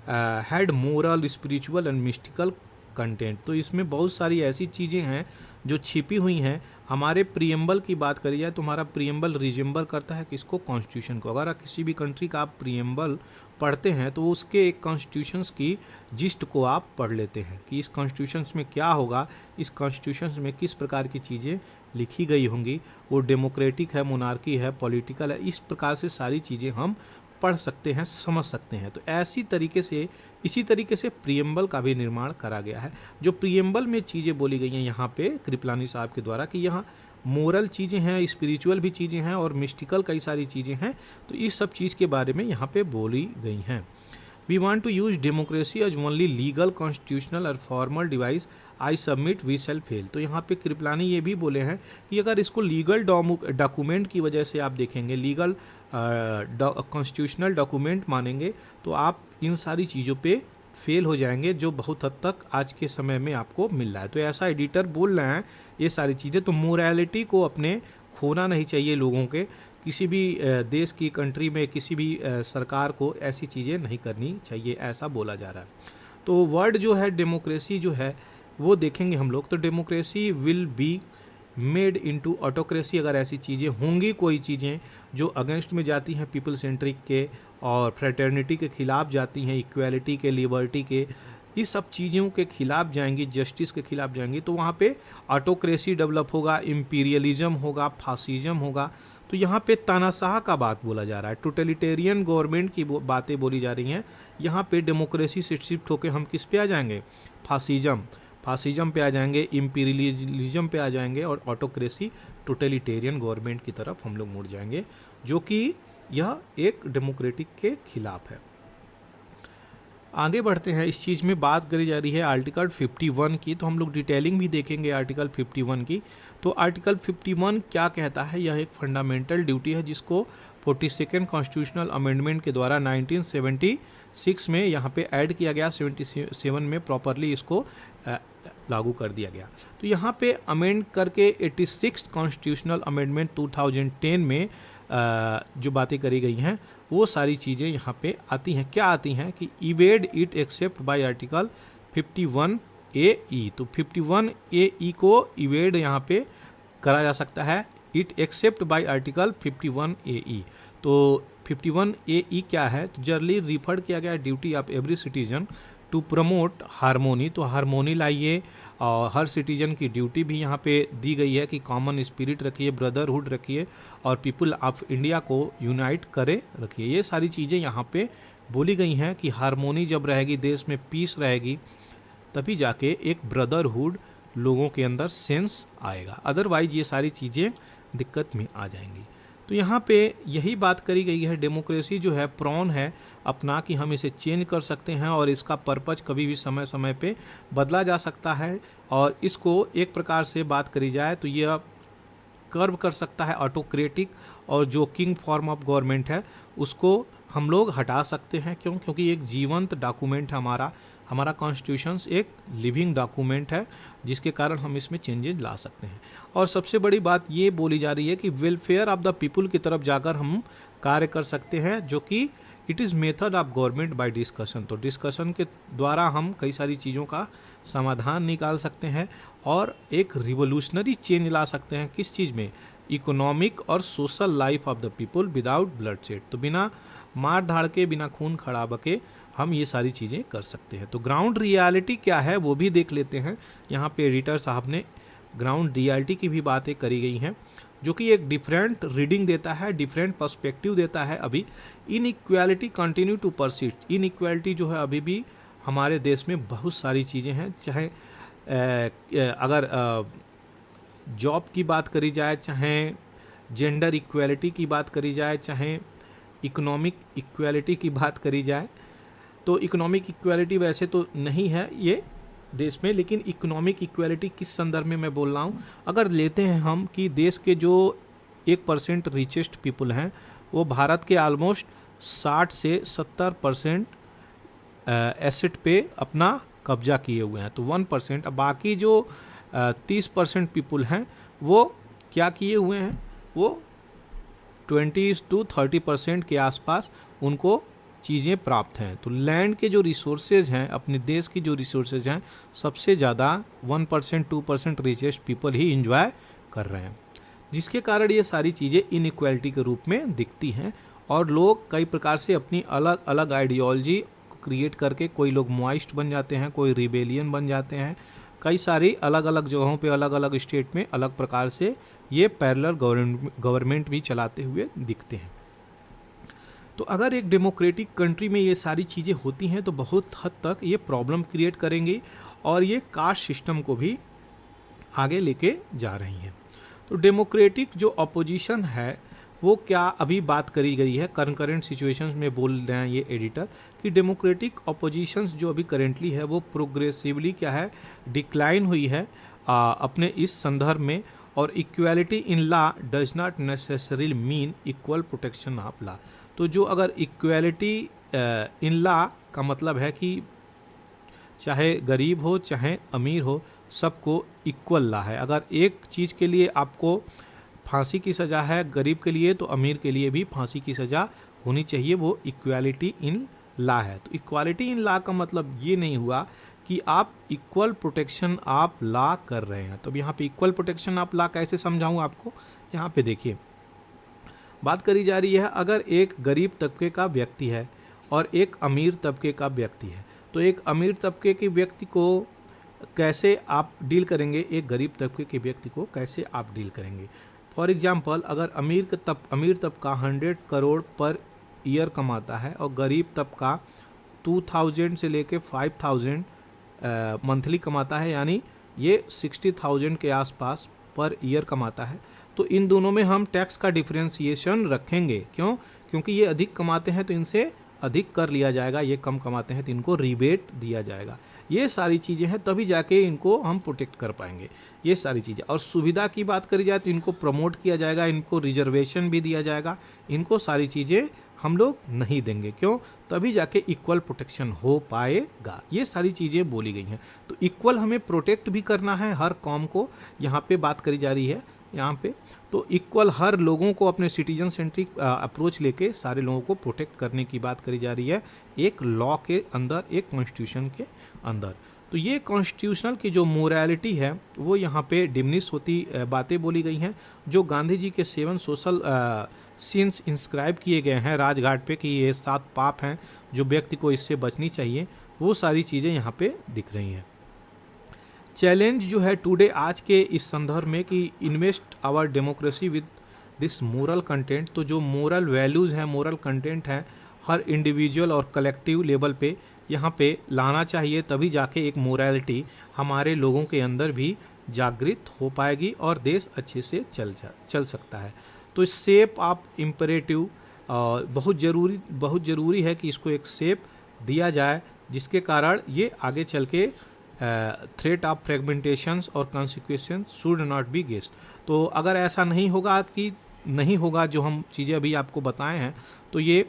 had moral, spiritual and mystical content. तो इसमें बहुत सारी ऐसी चीज़ें हैं जो छिपी हुई हैं। हमारे प्रीएम्बल की बात करी जाए तो हमारा प्रीएम्बल रिजेंबल करता है किसको? कॉन्स्टिट्यूशन को। अगर किसी भी कंट्री का आप प्रीएम्बल पढ़ते हैं तो उसके एक कॉन्स्टिट्यूशंस की जिस्ट को आप पढ़ लेते हैं कि इस कॉन्स्टिट्यूशंस में क्या होगा, इस कॉन्स्टिट्यूशंस में किस प्रकार की चीज़ें लिखी गई होंगी, वो डेमोक्रेटिक है, मोनार्की है, पॉलिटिकल है, इस प्रकार से सारी चीज़ें हम पढ़ सकते हैं, समझ सकते हैं। तो इसी तरीके से प्रीएम्बल का भी निर्माण करा गया है। जो प्रीएम्बल में चीज़ें बोली गई हैं यहाँ पे कृपलानी साहब के द्वारा कि यहाँ मोरल चीज़ें हैं, स्पिरिचुअल भी चीज़ें हैं और मिस्टिकल कई सारी चीज़ें हैं, तो इस सब चीज़ के बारे में यहाँ पे बोली गई हैं। We want to use democracy as only legal, constitutional और formal device, I submit we shall fail. तो यहाँ पे कृपलानी ये भी बोले हैं कि अगर इसको लीगल डॉक्यूमेंट की वजह से आप देखेंगे, लीगल कॉन्स्टिट्यूशनल डॉक्यूमेंट मानेंगे, तो आप इन सारी चीज़ों पे फेल हो जाएंगे जो बहुत हद तक आज के समय में आपको मिल रहा है। तो ऐसा एडिटर बोल रहे हैं ये सारी चीज़ें। तो मोरालिटी को अपने खोना नहीं चाहिए लोगों के, किसी भी देश की कंट्री में किसी भी सरकार को ऐसी चीज़ें नहीं करनी चाहिए, ऐसा बोला जा रहा है। तो वर्ड जो है डेमोक्रेसी जो है वो देखेंगे हम लोग, तो democracy will be made into autocracy. अगर ऐसी चीज़ें होंगी, कोई चीज़ें जो अगेंस्ट में जाती हैं पीपल सेंट्रिक के और फ्रेटर्निटी के खिलाफ जाती हैं, इक्वालिटी के, लिबर्टी के, इस सब चीज़ों के खिलाफ जाएंगी, जस्टिस के खिलाफ जाएंगी, तो वहाँ पे ऑटोक्रेसी डेवलप होगा, इम्पीरियलिज्म होगा, फासिज्म होगा। तो यहाँ पे तानाशाह का बात बोला जा रहा है, टोटलिटेरियन गवर्नमेंट की बातें बोली जा रही हैं। यहाँ पे डेमोक्रेसी से शिफ्ट होकर हम किस पे आ जाएंगे? फासिज्म पे आ जाएंगे, इम्पीरियलिज्म पे आ जाएंगे और ऑटोक्रेसी, टोटलिटेरियन गवर्नमेंट की तरफ हम लोग मुड़ जाएंगे, जो कि यह एक डेमोक्रेटिक के खिलाफ है। आगे बढ़ते हैं, इस चीज़ में बात करी जा रही है आर्टिकल 51 की, तो हम लोग डिटेलिंग भी देखेंगे आर्टिकल 51 की। तो आर्टिकल 51 क्या कहता है? यह एक फंडामेंटल ड्यूटी है जिसको 42nd कॉन्स्टिट्यूशनल अमेंडमेंट के द्वारा 1976 में यहाँ पे ऐड किया गया, 77 में प्रॉपरली इसको लागू कर दिया गया। तो यहाँ पे अमेंड करके 86th कॉन्स्टिट्यूशनल अमेंडमेंट 2010 में जो बातें करी गई हैं वो सारी चीज़ें यहाँ पे आती हैं। क्या आती हैं कि evade it except by article 51AE। तो 51AE को इवेड यहाँ पे करा जा सकता है, it except by article 51AE। तो 51AE क्या है? तो जनरली रिफर किया गया duty of every citizen to promote harmony. तो हारमोनी लाइए, और हर सिटीजन की ड्यूटी भी यहाँ पे दी गई है कि कॉमन स्पिरिट रखिए, ब्रदरहुड रखिए और पीपल ऑफ इंडिया को यूनाइट करे रखिए। ये सारी चीज़ें यहाँ पे बोली गई हैं कि हारमोनी जब रहेगी, देश में पीस रहेगी, तभी जाके एक ब्रदरहुड लोगों के अंदर सेंस आएगा, अदरवाइज ये सारी चीज़ें दिक्कत में आ जाएंगी। तो यहाँ पे यही बात करी गई है, डेमोक्रेसी जो है प्रॉन है अपना कि हम इसे चेंज कर सकते हैं और इसका पर्पज कभी भी समय समय पे बदला जा सकता है, और इसको एक प्रकार से बात करी जाए तो यह कर्व कर सकता है ऑटोक्रेटिक, और जो किंग फॉर्म ऑफ गवर्नमेंट है उसको हम लोग हटा सकते हैं। क्यों? क्योंकि एक जीवंत डॉक्यूमेंट है हमारा कॉन्स्टिट्यूशंस एक लिविंग डॉक्यूमेंट है, जिसके कारण हम इसमें चेंजेस ला सकते हैं। और सबसे बड़ी बात ये बोली जा रही है कि वेलफेयर ऑफ द पीपल की तरफ जाकर हम कार्य कर सकते हैं, जो कि it is method of government by discussion. तो डिस्कशन के द्वारा हम कई सारी चीज़ों का समाधान निकाल सकते हैं और एक रिवोल्यूशनरी चेंज ला सकते हैं। किस चीज़ में? इकोनॉमिक और social life of the people without bloodshed. तो बिना मार धाड़ के, बिना खून खराबा के हम ये सारी चीज़ें कर सकते हैं। तो ग्राउंड रियलिटी क्या है वो भी देख लेते हैं। यहाँ पे एडिटर साहब ने ग्राउंड रियलिटी की भी बातें करी गई हैं, जो कि एक डिफरेंट रीडिंग देता है, डिफरेंट पर्सपेक्टिव देता है। अभी inequality continue to persist. Inequality जो है अभी भी हमारे देश में बहुत सारी चीज़ें हैं, चाहे अगर जॉब की बात करी जाए, चाहे जेंडर इक्वेलिटी की बात करी जाए, चाहे इकोनॉमिक इक्वेलिटी की बात करी जाए, तो इकोनॉमिक इक्वेलिटी वैसे तो नहीं है ये देश में, लेकिन इकोनॉमिक इक्वेलिटी किस संदर्भ में मैं बोल रहा हूँ, अगर लेते हैं हम कि देश के जो 1% रिचेस्ट पीपल हैं वो भारत के ऑलमोस्ट 60 से 70% एसेट पे अपना कब्जा किए हुए हैं, तो 1%, अब बाकी जो 30% पीपल हैं वो क्या किए हुए हैं, वो 20 to 30% के आसपास उनको चीज़ें प्राप्त हैं। तो लैंड के जो रिसोर्सेज हैं, अपने देश की जो रिसोर्सेज हैं, सबसे ज़्यादा 1% 2% रिचेस्ट पीपल ही इंजॉय कर रहे हैं, जिसके कारण ये सारी चीज़ें इनइक्वालिटी के रूप में दिखती हैं और लोग कई प्रकार से अपनी अलग अलग आइडियोलॉजी क्रिएट करके, कोई लोग मॉइस्ट बन जाते हैं, कोई रिबेलियन बन जाते हैं, कई सारी अलग अलग जगहों पे अलग अलग स्टेट में अलग प्रकार से ये पैरेलल गवर्नमेंट भी चलाते हुए दिखते हैं। तो अगर एक डेमोक्रेटिक कंट्री में ये सारी चीज़ें होती हैं तो बहुत हद तक ये प्रॉब्लम क्रिएट करेंगी और ये कास्ट सिस्टम को भी आगे लेके जा रही हैं। तो डेमोक्रेटिक जो अपोजिशन है वो क्या अभी बात करी गई है, करंट सिचुएशंस में बोल रहे हैं ये एडिटर कि डेमोक्रेटिक अपोजिशंस जो अभी करेंटली है वो प्रोग्रेसिवली क्या है, डिक्लाइन हुई है अपने इस संदर्भ में, और equality in law does not necessary mean equal protection of law. तो जो अगर इक्वालिटी इन लॉ का मतलब है कि चाहे गरीब हो चाहे अमीर हो सबको इक्वल लॉ है, अगर एक चीज़ के लिए आपको फांसी की सज़ा है गरीब के लिए तो अमीर के लिए भी फांसी की सज़ा होनी चाहिए, वो इक्वालिटी इन लॉ है। तो इक्वालिटी इन लॉ का मतलब ये नहीं हुआ कि आप इक्वल प्रोटेक्शन ऑफ लॉ कर रहे हैं। तो यहाँ पे इक्वल प्रोटेक्शन ऑफ लॉ कैसे समझाऊँ आपको, यहाँ पे देखिए बात करी जा रही है, अगर एक गरीब तबके का व्यक्ति है और एक अमीर तबके का व्यक्ति है, तो एक अमीर तबके के व्यक्ति को कैसे आप डील करेंगे, एक गरीब तबके के व्यक्ति को कैसे आप डील करेंगे। फॉर एग्जांपल अगर अमीर तबका 100 करोड़ पर ईयर कमाता है और गरीब तबका 2000 से लेके 5000 मंथली कमाता है, यानी ये 60,000 के आसपास पर ईयर कमाता है, तो इन दोनों में हम टैक्स का डिफरेंशिएशन रखेंगे। क्यों? क्योंकि ये अधिक कमाते हैं तो इनसे अधिक कर लिया जाएगा, ये कम कमाते हैं तो इनको रिबेट दिया जाएगा। ये सारी चीज़ें हैं, तभी जाके इनको हम प्रोटेक्ट कर पाएंगे ये सारी चीज़ें। और सुविधा की बात करी जाए तो इनको प्रमोट किया जाएगा, इनको रिजर्वेशन भी दिया जाएगा, इनको सारी चीज़ें हम लोग नहीं देंगे। क्यों? तभी जाके इक्वल प्रोटेक्शन हो पाएगा। ये सारी चीज़ें बोली गई हैं। तो इक्वल हमें प्रोटेक्ट भी करना है हर कॉम को, यहाँ पे बात करी जा रही है यहाँ पे। तो इक्वल हर लोगों को अपने सिटीजन सेंट्रिक अप्रोच लेके सारे लोगों को प्रोटेक्ट करने की बात करी जा रही है एक लॉ के अंदर, एक कॉन्स्टिट्यूशन के अंदर। तो ये कॉन्स्टिट्यूशनल की जो मोरालिटी है वो यहाँ पे डिमिनिश होती बातें बोली गई हैं। जो गांधी जी के 7 सोशल सीन्स इंस्क्राइब किए गए हैं राजघाट पे कि ये 7 पाप हैं जो व्यक्ति को इससे बचनी चाहिए, वो सारी चीज़ें यहाँ पे दिख रही हैं। चैलेंज जो है टुडे आज के इस संदर्भ में कि invest our democracy with this moral content, तो जो मोरल वैल्यूज़ हैं, मोरल कंटेंट हैं, हर इंडिविजुअल और कलेक्टिव लेवल पे यहाँ पे लाना चाहिए, तभी जाके एक मोरालिटी हमारे लोगों के अंदर भी जागृत हो पाएगी और देश अच्छे से चल सकता है। तो शेप ऑफ इम्परेटिव बहुत ज़रूरी है कि इसको एक शेप दिया जाए, जिसके कारण ये आगे चल के थ्रेट ऑफ फ्रेगमेंटेशंस और consequences should not be guessed. तो अगर ऐसा नहीं होगा जो हम चीज़ें अभी आपको बताए हैं, तो ये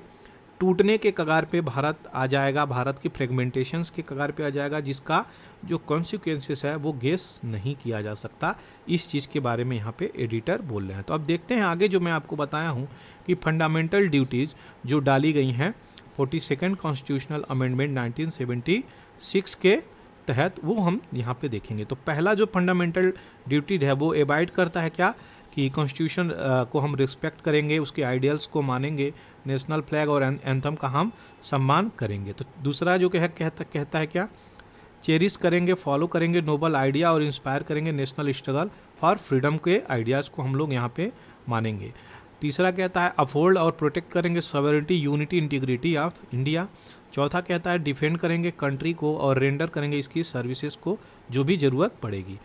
टूटने के कगार पे भारत आ जाएगा, भारत की फ्रेगमेंटेशंस के कगार पे आ जाएगा, जिसका जो कॉन्सिक्वेंसेस है वो गेस नहीं किया जा सकता। इस चीज़ के बारे में यहाँ पे एडिटर बोल रहे हैं। तो अब देखते हैं आगे जो मैं आपको बताया हूँ कि फंडामेंटल ड्यूटीज़ जो डाली गई हैं 42nd कॉन्स्टिट्यूशनल अमेंडमेंट 1976 के तहत, वो हम यहाँ पे देखेंगे। तो पहला जो फंडामेंटल ड्यूटी है वो एबाइड करता है क्या कि कॉन्स्टिट्यूशन को हम रिस्पेक्ट करेंगे, उसके आइडियल्स को मानेंगे, नेशनल फ्लैग और एंथम का हम सम्मान करेंगे। तो दूसरा जो कहता है क्या, चेरिश करेंगे, फॉलो करेंगे नोबल आइडिया और इंस्पायर करेंगे नेशनल स्ट्रगल फॉर फ्रीडम के आइडियाज़ को हम लोग यहाँ पे मानेंगे। तीसरा कहता है अफोल्ड और प्रोटेक्ट करेंगे sovereignty, unity, integrity of India. चौथा कहता है डिफेंड करेंगे कंट्री को और रेंडर करेंगे इसकी सर्विसेज को जो भी ज़रूरत पड़ेगी।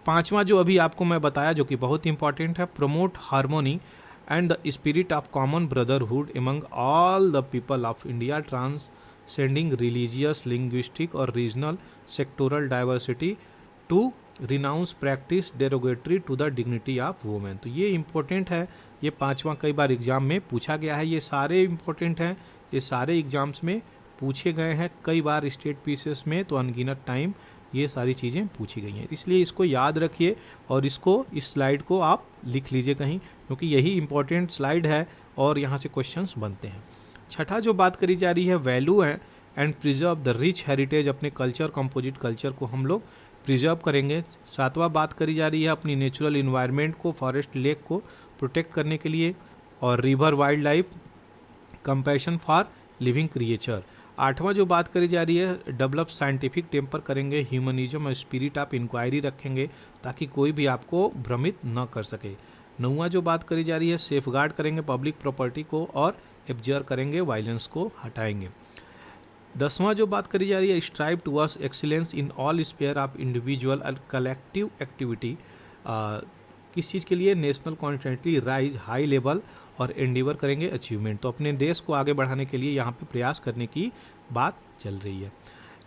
पांचवा जो अभी आपको मैं बताया जो कि बहुत इंपॉर्टेंट है, promote harmony and the spirit of common brotherhood among all the people of India transcending religious, linguistic और regional sectoral diversity to renounce practice derogatory to the dignity of women. तो ये इंपॉर्टेंट है, ये पांचवा कई बार exam में पूछा गया है, ये सारे इंपॉर्टेंट हैं, ये सारे एग्जाम्स में पूछे गए हैं कई बार स्टेट पीसेस में, तो अनगिनत टाइम ये सारी चीज़ें पूछी गई हैं, इसलिए इसको याद रखिए और इसको, इस स्लाइड को आप लिख लीजिए कहीं, क्योंकि यही इंपॉर्टेंट स्लाइड है और यहाँ से क्वेश्चंस बनते हैं। छठा जो बात करी जा रही है वैल्यू है and preserve the rich heritage, अपने कल्चर, कंपोजिट कल्चर को हम लोग प्रिजर्व करेंगे। सातवां बात करी जा रही है अपनी नेचुरल इन्वायरमेंट को, फॉरेस्ट, लेक को प्रोटेक्ट करने के लिए, और river wild life, compassion for living creature. आठवां जो बात करी जा रही है डेवलप साइंटिफिक टेम्पर करेंगे, ह्यूमनिज्म और स्पिरिट ऑफ इंक्वायरी रखेंगे ताकि कोई भी आपको भ्रमित न कर सके। नौवां जो बात करी जा रही है सेफ गार्ड करेंगे पब्लिक प्रॉपर्टी को और एब्जर्व करेंगे, वायलेंस को हटाएंगे। 10वां जो बात करी जा रही है strive towards excellence in all sphere of individual और कलेक्टिव एक्टिविटी, किस चीज़ के लिए, national constantly rise high level और एंडीवर करेंगे अचीवमेंट। तो अपने देश को आगे बढ़ाने के लिए यहाँ पे प्रयास करने की बात चल रही है।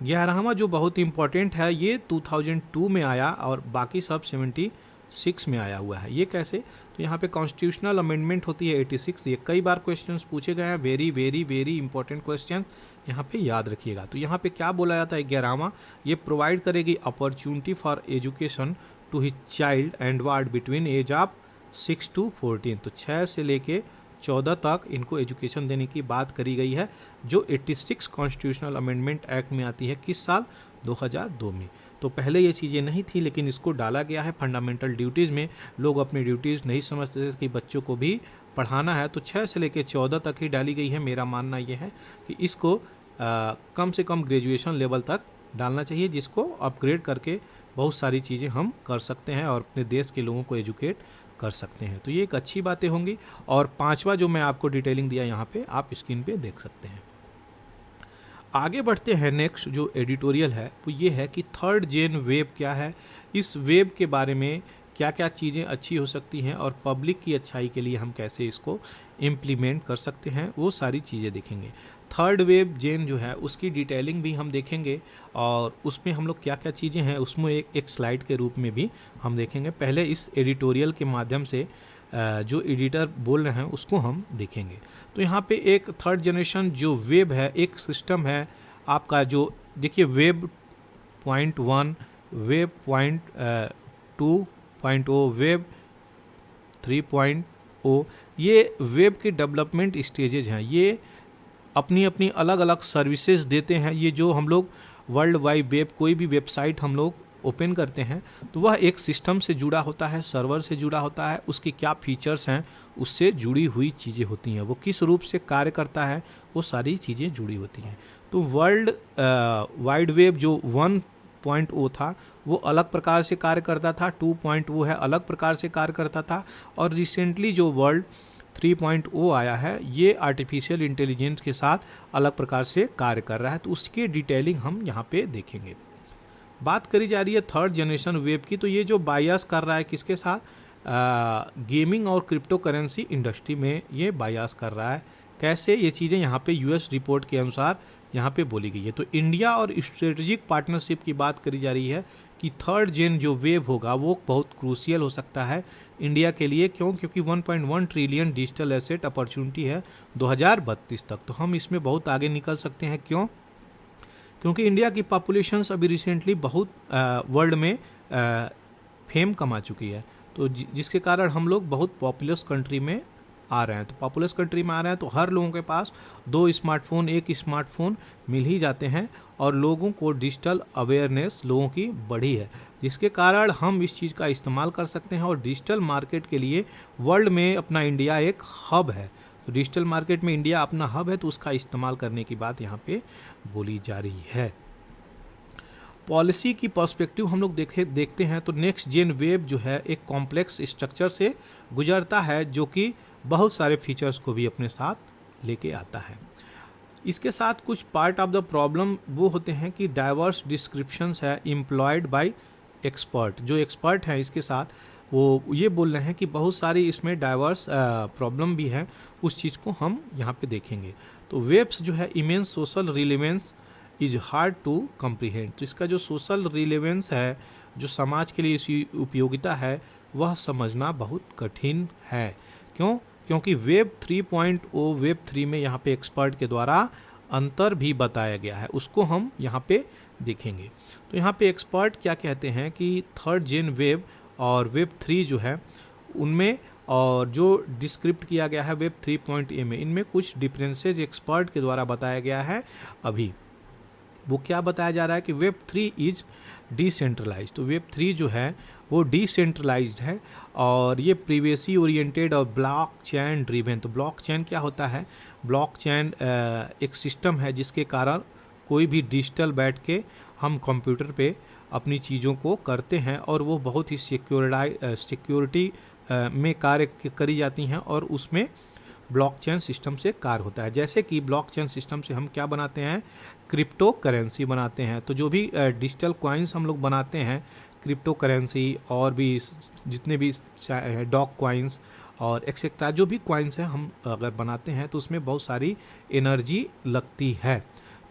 11वां जो बहुत इंपॉर्टेंट है, ये 2002 में आया और बाकी सब 76 में आया हुआ है। ये कैसे, तो यहाँ पे कॉन्स्टिट्यूशनल अमेंडमेंट होती है 86, ये कई बार क्वेश्चंस पूछे गए हैं, very very very important question, यहाँ पे याद रखिएगा। तो यहाँ पे क्या बोला जाता है 11वां, ये प्रोवाइड करेगी opportunity for education to his child and ward between age of 6 to 14, तो 6 से लेके 14 तक इनको एजुकेशन देने की बात करी गई है, जो 86 कॉन्स्टिट्यूशनल अमेंडमेंट एक्ट में आती है, किस साल, 2002 में। तो पहले ये चीज़ें नहीं थी लेकिन इसको डाला गया है फंडामेंटल ड्यूटीज़ में। लोग अपनी ड्यूटीज़ नहीं समझते थे कि बच्चों को भी पढ़ाना है, तो 6 से लेके 14 तक ही डाली गई है। मेरा मानना ये है कि इसको कम से कम ग्रेजुएशन लेवल तक डालना चाहिए, जिसको अपग्रेड करके बहुत सारी चीज़ें हम कर सकते हैं और अपने देश के लोगों को एजुकेट कर सकते हैं। तो ये एक अच्छी बातें होंगी। और पांचवा जो मैं आपको डिटेलिंग दिया यहाँ पे आप स्क्रीन पे देख सकते हैं। आगे बढ़ते हैं, नेक्स्ट जो एडिटोरियल है वो ये है कि थर्ड जेन वेब क्या है, इस वेब के बारे में क्या क्या चीज़ें अच्छी हो सकती हैं और पब्लिक की अच्छाई के लिए हम कैसे इसको इम्प्लीमेंट कर सकते हैं, वो सारी चीज़ें देखेंगे। थर्ड वेव जेन जो है उसकी डिटेलिंग भी हम देखेंगे और उसमें हम लोग क्या क्या चीज़ें हैं उसमें एक स्लाइड के रूप में भी हम देखेंगे। पहले इस एडिटोरियल के माध्यम से जो एडिटर बोल रहे हैं उसको हम देखेंगे। तो यहाँ पे एक थर्ड जनरेशन जो वेब है, एक सिस्टम है आपका, जो देखिए वेब .1, वेब .2.0, वेब 3.0, ये वेब के डेवलपमेंट स्टेजेज हैं। ये अपनी अपनी अलग अलग सर्विसेज देते हैं। ये जो हम लोग वर्ल्ड वाइड वेब, कोई भी वेबसाइट हम लोग ओपन करते हैं तो वह एक सिस्टम से जुड़ा होता है, सर्वर से जुड़ा होता है, उसकी क्या फीचर्स हैं उससे जुड़ी हुई चीज़ें होती हैं, वो किस रूप से कार्य करता है वो सारी चीज़ें जुड़ी होती हैं। तो वर्ल्ड वाइड वेब जो 1.0 था वो अलग प्रकार से कार्य करता था, 2.0 है अलग प्रकार से कार्य करता था, और रिसेंटली जो वर्ल्ड 3.0 आया है ये आर्टिफिशियल इंटेलिजेंस के साथ अलग प्रकार से कार्य कर रहा है। तो उसकी डिटेलिंग हम यहाँ पे देखेंगे। बात करी जा रही है थर्ड जनरेशन वेब की, तो ये जो बायस कर रहा है किसके साथ, गेमिंग और क्रिप्टो करेंसी इंडस्ट्री में ये बायस कर रहा है। कैसे, ये चीज़ें यहाँ पे यूएस रिपोर्ट के अनुसार यहाँ पे बोली गई है। तो इंडिया और स्ट्रेटेजिक पार्टनरशिप की बात करी जा रही है कि थर्ड जेन जो वेव होगा वो बहुत क्रूशियल हो सकता है इंडिया के लिए। क्यों, क्योंकि 1.1 ट्रिलियन डिजिटल एसेट अपॉर्चुनिटी है 2032 तक, तो हम इसमें बहुत आगे निकल सकते हैं। क्यों, क्योंकि इंडिया की पॉपुलेशन अभी रिसेंटली बहुत वर्ल्ड में फेम कमा चुकी है, तो जिसके कारण हम लोग बहुत पॉपुलस कंट्री में आ रहे हैं। तो पॉपुलस कंट्री में आ रहे हैं तो हर लोगों के पास 2 स्मार्टफोन, 1 स्मार्टफोन मिल ही जाते हैं और लोगों को डिजिटल अवेयरनेस लोगों की बढ़ी है, जिसके कारण हम इस चीज़ का इस्तेमाल कर सकते हैं। और डिजिटल मार्केट के लिए वर्ल्ड में अपना इंडिया एक हब है, तो डिजिटल मार्केट में इंडिया अपना हब है, तो उसका इस्तेमाल करने की बात यहाँ पे बोली जा रही है। पॉलिसी की पर्सपेक्टिव हम लोग देखते हैं तो नेक्स्ट जेन वेब जो है एक कॉम्प्लेक्स स्ट्रक्चर से गुजरता है, जो कि बहुत सारे फीचर्स को भी अपने साथ लेके आता है। इसके साथ कुछ पार्ट ऑफ द प्रॉब्लम वो होते हैं कि डाइवर्स डिस्क्रिप्शंस है एम्प्लॉयड बाय एक्सपर्ट, जो एक्सपर्ट हैं इसके साथ वो ये बोल रहे हैं कि बहुत सारी इसमें डाइवर्स प्रॉब्लम भी है, उस चीज़ को हम यहाँ पे देखेंगे। तो वेब्स जो है immense social relevance is hard to comprehend. तो इसका जो सोशल रिलेवेंस है, जो समाज के लिए इसकी उपयोगिता है, वह समझना बहुत कठिन है। क्यों? क्योंकि वेब 3.0 वेब 3 में यहाँ पे एक्सपर्ट के द्वारा अंतर भी बताया गया है, उसको हम यहाँ पे देखेंगे। तो यहाँ पे एक्सपर्ट क्या कहते हैं कि थर्ड जेन वेब और वेब 3 जो है उनमें, और जो डिस्क्रिप्ट किया गया है वेब 3.0 में, इनमें कुछ डिफरेंसेज एक्सपर्ट के द्वारा बताया गया है। अभी वो क्या बताया जा रहा है कि वेब 3 इज डिसेंट्रलाइज्ड। तो वेब 3 जो है वो डिसेंट्रलाइज्ड है और ये प्रिवेसी ओरिएंटेड और ब्लॉक चेन ड्रिवेन। तो ब्लॉक चेन क्या होता है? ब्लॉक चेन एक सिस्टम है जिसके कारण कोई भी डिजिटल बैठ के हम कंप्यूटर पे अपनी चीज़ों को करते हैं और वो बहुत ही सिक्योरिटी में कार्य करी जाती हैं और उसमें ब्लॉकचेन सिस्टम से कार्य होता है। जैसे कि ब्लॉकचेन सिस्टम से हम क्या बनाते हैं? क्रिप्टो करेंसी बनाते हैं। तो जो भी डिजिटल कॉइन्स हम लोग बनाते हैं, क्रिप्टो करेंसी और भी जितने भी डॉग कॉइन्स और एक्सेट्रा जो भी कॉइन्स हैं हम अगर बनाते हैं तो उसमें बहुत सारी एनर्जी लगती है।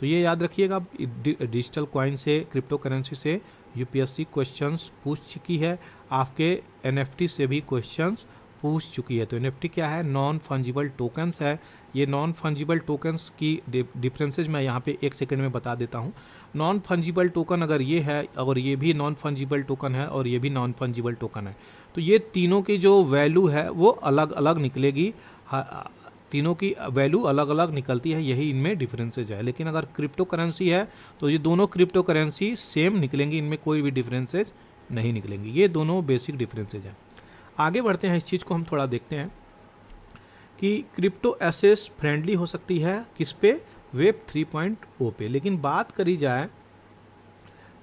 तो ये याद रखिएगा, डिजिटल कॉइन से, क्रिप्टो करेंसी से यूपीएससी क्वेश्चंस पूछ चुकी है, आपके एनएफटी से भी क्वेश्चंस पूछ चुकी है। तो एनएफटी क्या है? नॉन फंजिबल टोकन्स है। ये नॉन फंजिबल टोकन्स की डिफरेंसेज मैं यहाँ पे एक सेकंड में बता देता हूँ। नॉन फंजिबल टोकन अगर ये है और ये भी नॉन फंजिबल टोकन है और ये भी नॉन फंजिबल टोकन है, तो ये तीनों की जो वैल्यू है वो अलग अलग निकलेगी। तीनों की वैल्यू अलग अलग निकलती है, यही इनमें डिफरेंसेज है। लेकिन अगर क्रिप्टो करेंसी है तो ये दोनों क्रिप्टो करेंसी सेम निकलेंगी, इनमें कोई भी डिफरेंसेज नहीं निकलेंगी। ये दोनों बेसिक डिफरेंसेज हैं। आगे बढ़ते हैं, इस चीज़ को हम थोड़ा देखते हैं कि क्रिप्टो एसेट्स फ्रेंडली हो सकती है किस पे? वेब 3.0 पे। लेकिन बात करी जाए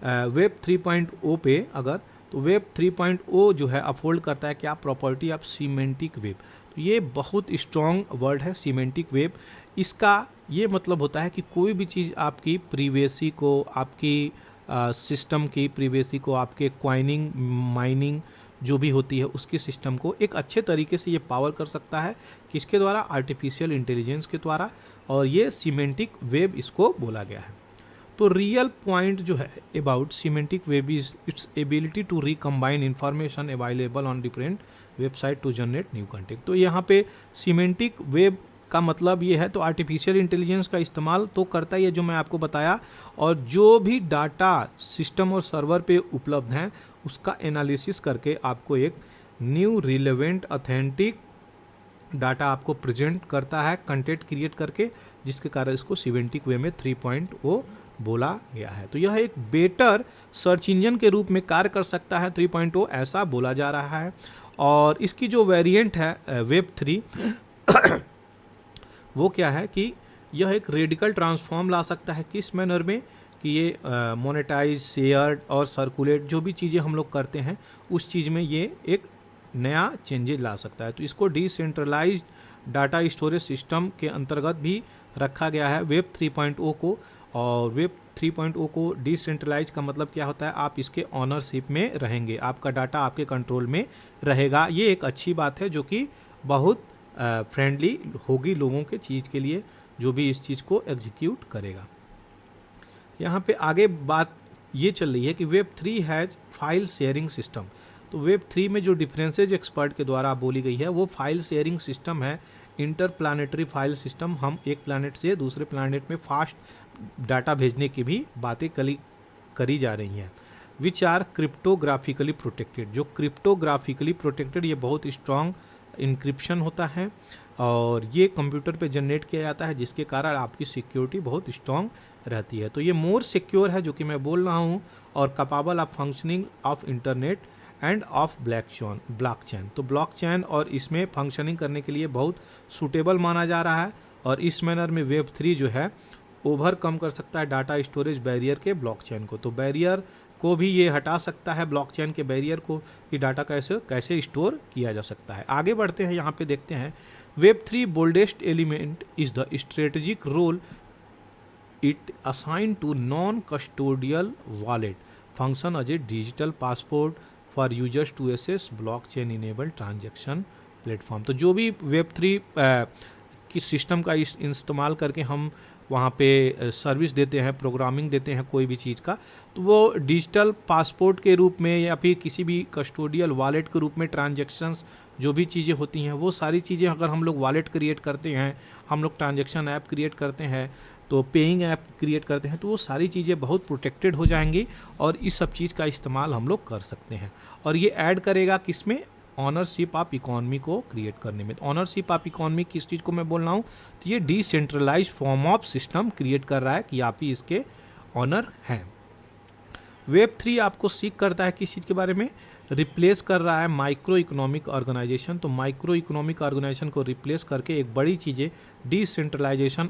वेब 3.0 पे अगर, तो वेब 3.0 जो है अपहोल्ड करता है क्या? Property of semantic web. तो ये बहुत स्ट्रॉन्ग वर्ड है सीमेंटिक वेब। इसका ये मतलब होता है कि कोई भी चीज़ आपकी प्रिवेसी को, आपकी सिस्टम की प्रिवेसी को, आपके क्वाइनिंग माइनिंग जो भी होती है उसकी सिस्टम को एक अच्छे तरीके से ये पावर कर सकता है। किसके द्वारा? आर्टिफिशियल इंटेलिजेंस के द्वारा। और ये सीमेंटिक वेब इसको बोला गया है। तो रियल पॉइंट जो है about semantic web is its ability to recombine information available on different website to generate new content. तो यहाँ पे सीमेंटिक वेब का मतलब ये है, तो आर्टिफिशियल इंटेलिजेंस का इस्तेमाल तो करता ही है जो मैं आपको बताया, और जो भी डाटा सिस्टम और सर्वर पे उपलब्ध हैं उसका एनालिसिस करके आपको एक न्यू रिलेवेंट ऑथेंटिक डाटा आपको प्रेजेंट करता है कंटेंट क्रिएट करके, जिसके कारण इसको सीमेंटिक वे में 3.0 बोला गया है। तो यह एक बेटर सर्च इंजन के रूप में कार्य कर सकता है 3.0, ऐसा बोला जा रहा है। और इसकी जो वेरिएंट है वेब 3 वो क्या है कि यह एक रेडिकल ट्रांसफॉर्म ला सकता है। किस मैनर में? कि ये मोनेटाइज, शेयर और सर्कुलेट जो भी चीज़ें हम लोग करते हैं उस चीज़ में ये एक नया चेंजेस ला सकता है। तो इसको डिसेंट्रलाइज्ड डाटा स्टोरेज सिस्टम के अंतर्गत भी रखा गया है वेब 3.0 को। और वेब 3.0 को डिसेंट्रलाइज का मतलब क्या होता है? आप इसके ऑनरशिप में रहेंगे, आपका डाटा आपके कंट्रोल में रहेगा। ये एक अच्छी बात है जो कि बहुत फ्रेंडली होगी लोगों के चीज़ के लिए, जो भी इस चीज़ को एग्जीक्यूट करेगा। यहाँ पे आगे बात ये चल रही है कि web 3 has file sharing system. तो वेब 3 में जो डिफरेंसेज एक्सपर्ट के द्वारा बोली गई है वो फाइल शेयरिंग सिस्टम है। इंटर प्लानिटरी फाइल सिस्टम, हम एक प्लानट से दूसरे प्लानट में फास्ट डाटा भेजने की भी बातें करी जा रही हैं। Which are cryptographically protected. जो क्रिप्टोग्राफिकली प्रोटेक्टेड, ये बहुत स्ट्रॉन्ग इंक्रिप्शन होता है और ये कंप्यूटर पे जनरेट किया जाता है, जिसके कारण आपकी सिक्योरिटी बहुत स्ट्रॉन्ग रहती है। तो ये मोर सिक्योर है जो कि मैं बोल रहा हूँ, और capable of functioning of internet end of blockchain. तो ब्लॉकचेन और इसमें फंक्शनिंग करने के लिए बहुत सूटेबल माना जा रहा है। और इस मैनर में वेब 3 जो है ओवरकम कर सकता है डाटा स्टोरेज बैरियर के ब्लॉकचेन को। तो बैरियर को भी ये हटा सकता है, ब्लॉकचेन के बैरियर को, कि डाटा कैसे स्टोर किया जा सकता है। आगे बढ़ते हैं, यहाँ पे देखते हैं web 3 boldest element is the strategic role it assign to non custodial wallet function as a digital passport for users to access blockchain enable transaction platform. तो जो भी वेब3 की सिस्टम का इस्तेमाल करके हम वहाँ पे सर्विस देते हैं, प्रोग्रामिंग देते हैं कोई भी चीज़ का, तो वो डिजिटल पासपोर्ट के रूप में या फिर किसी भी कस्टोडियल वॉलेट के रूप में ट्रांजैक्शंस जो भी चीज़ें होती हैं, वो सारी चीज़ें अगर हम लोग वॉलेट क्रिएट करते हैं, हम लोग ट्रांजैक्शन ऐप क्रिएट करते हैं, तो पेइंग ऐप क्रिएट करते हैं, तो वो सारी चीज़ें बहुत प्रोटेक्टेड हो जाएंगी और इस सब चीज़ का इस्तेमाल हम लोग कर सकते हैं। और ये ऐड करेगा किसमें, ऑनरशिप ऑफ इकोनॉमी को क्रिएट करने में। ऑनरशिप ऑफ इकोनॉमी किस चीज़ को मैं बोल रहा हूँ, तो ये decentralise form of system create कर रहा है कि आप ही इसके ऑनर हैं। वेब3 आपको सीख करता है किस चीज़ के बारे में, रिप्लेस कर रहा है माइक्रो इकोनॉमिक ऑर्गेनाइजेशन। तो माइक्रो इकोनॉमिक ऑर्गेनाइजेशन को रिप्लेस करके एक बड़ी चीज़ें डिसेंट्रलाइजेशन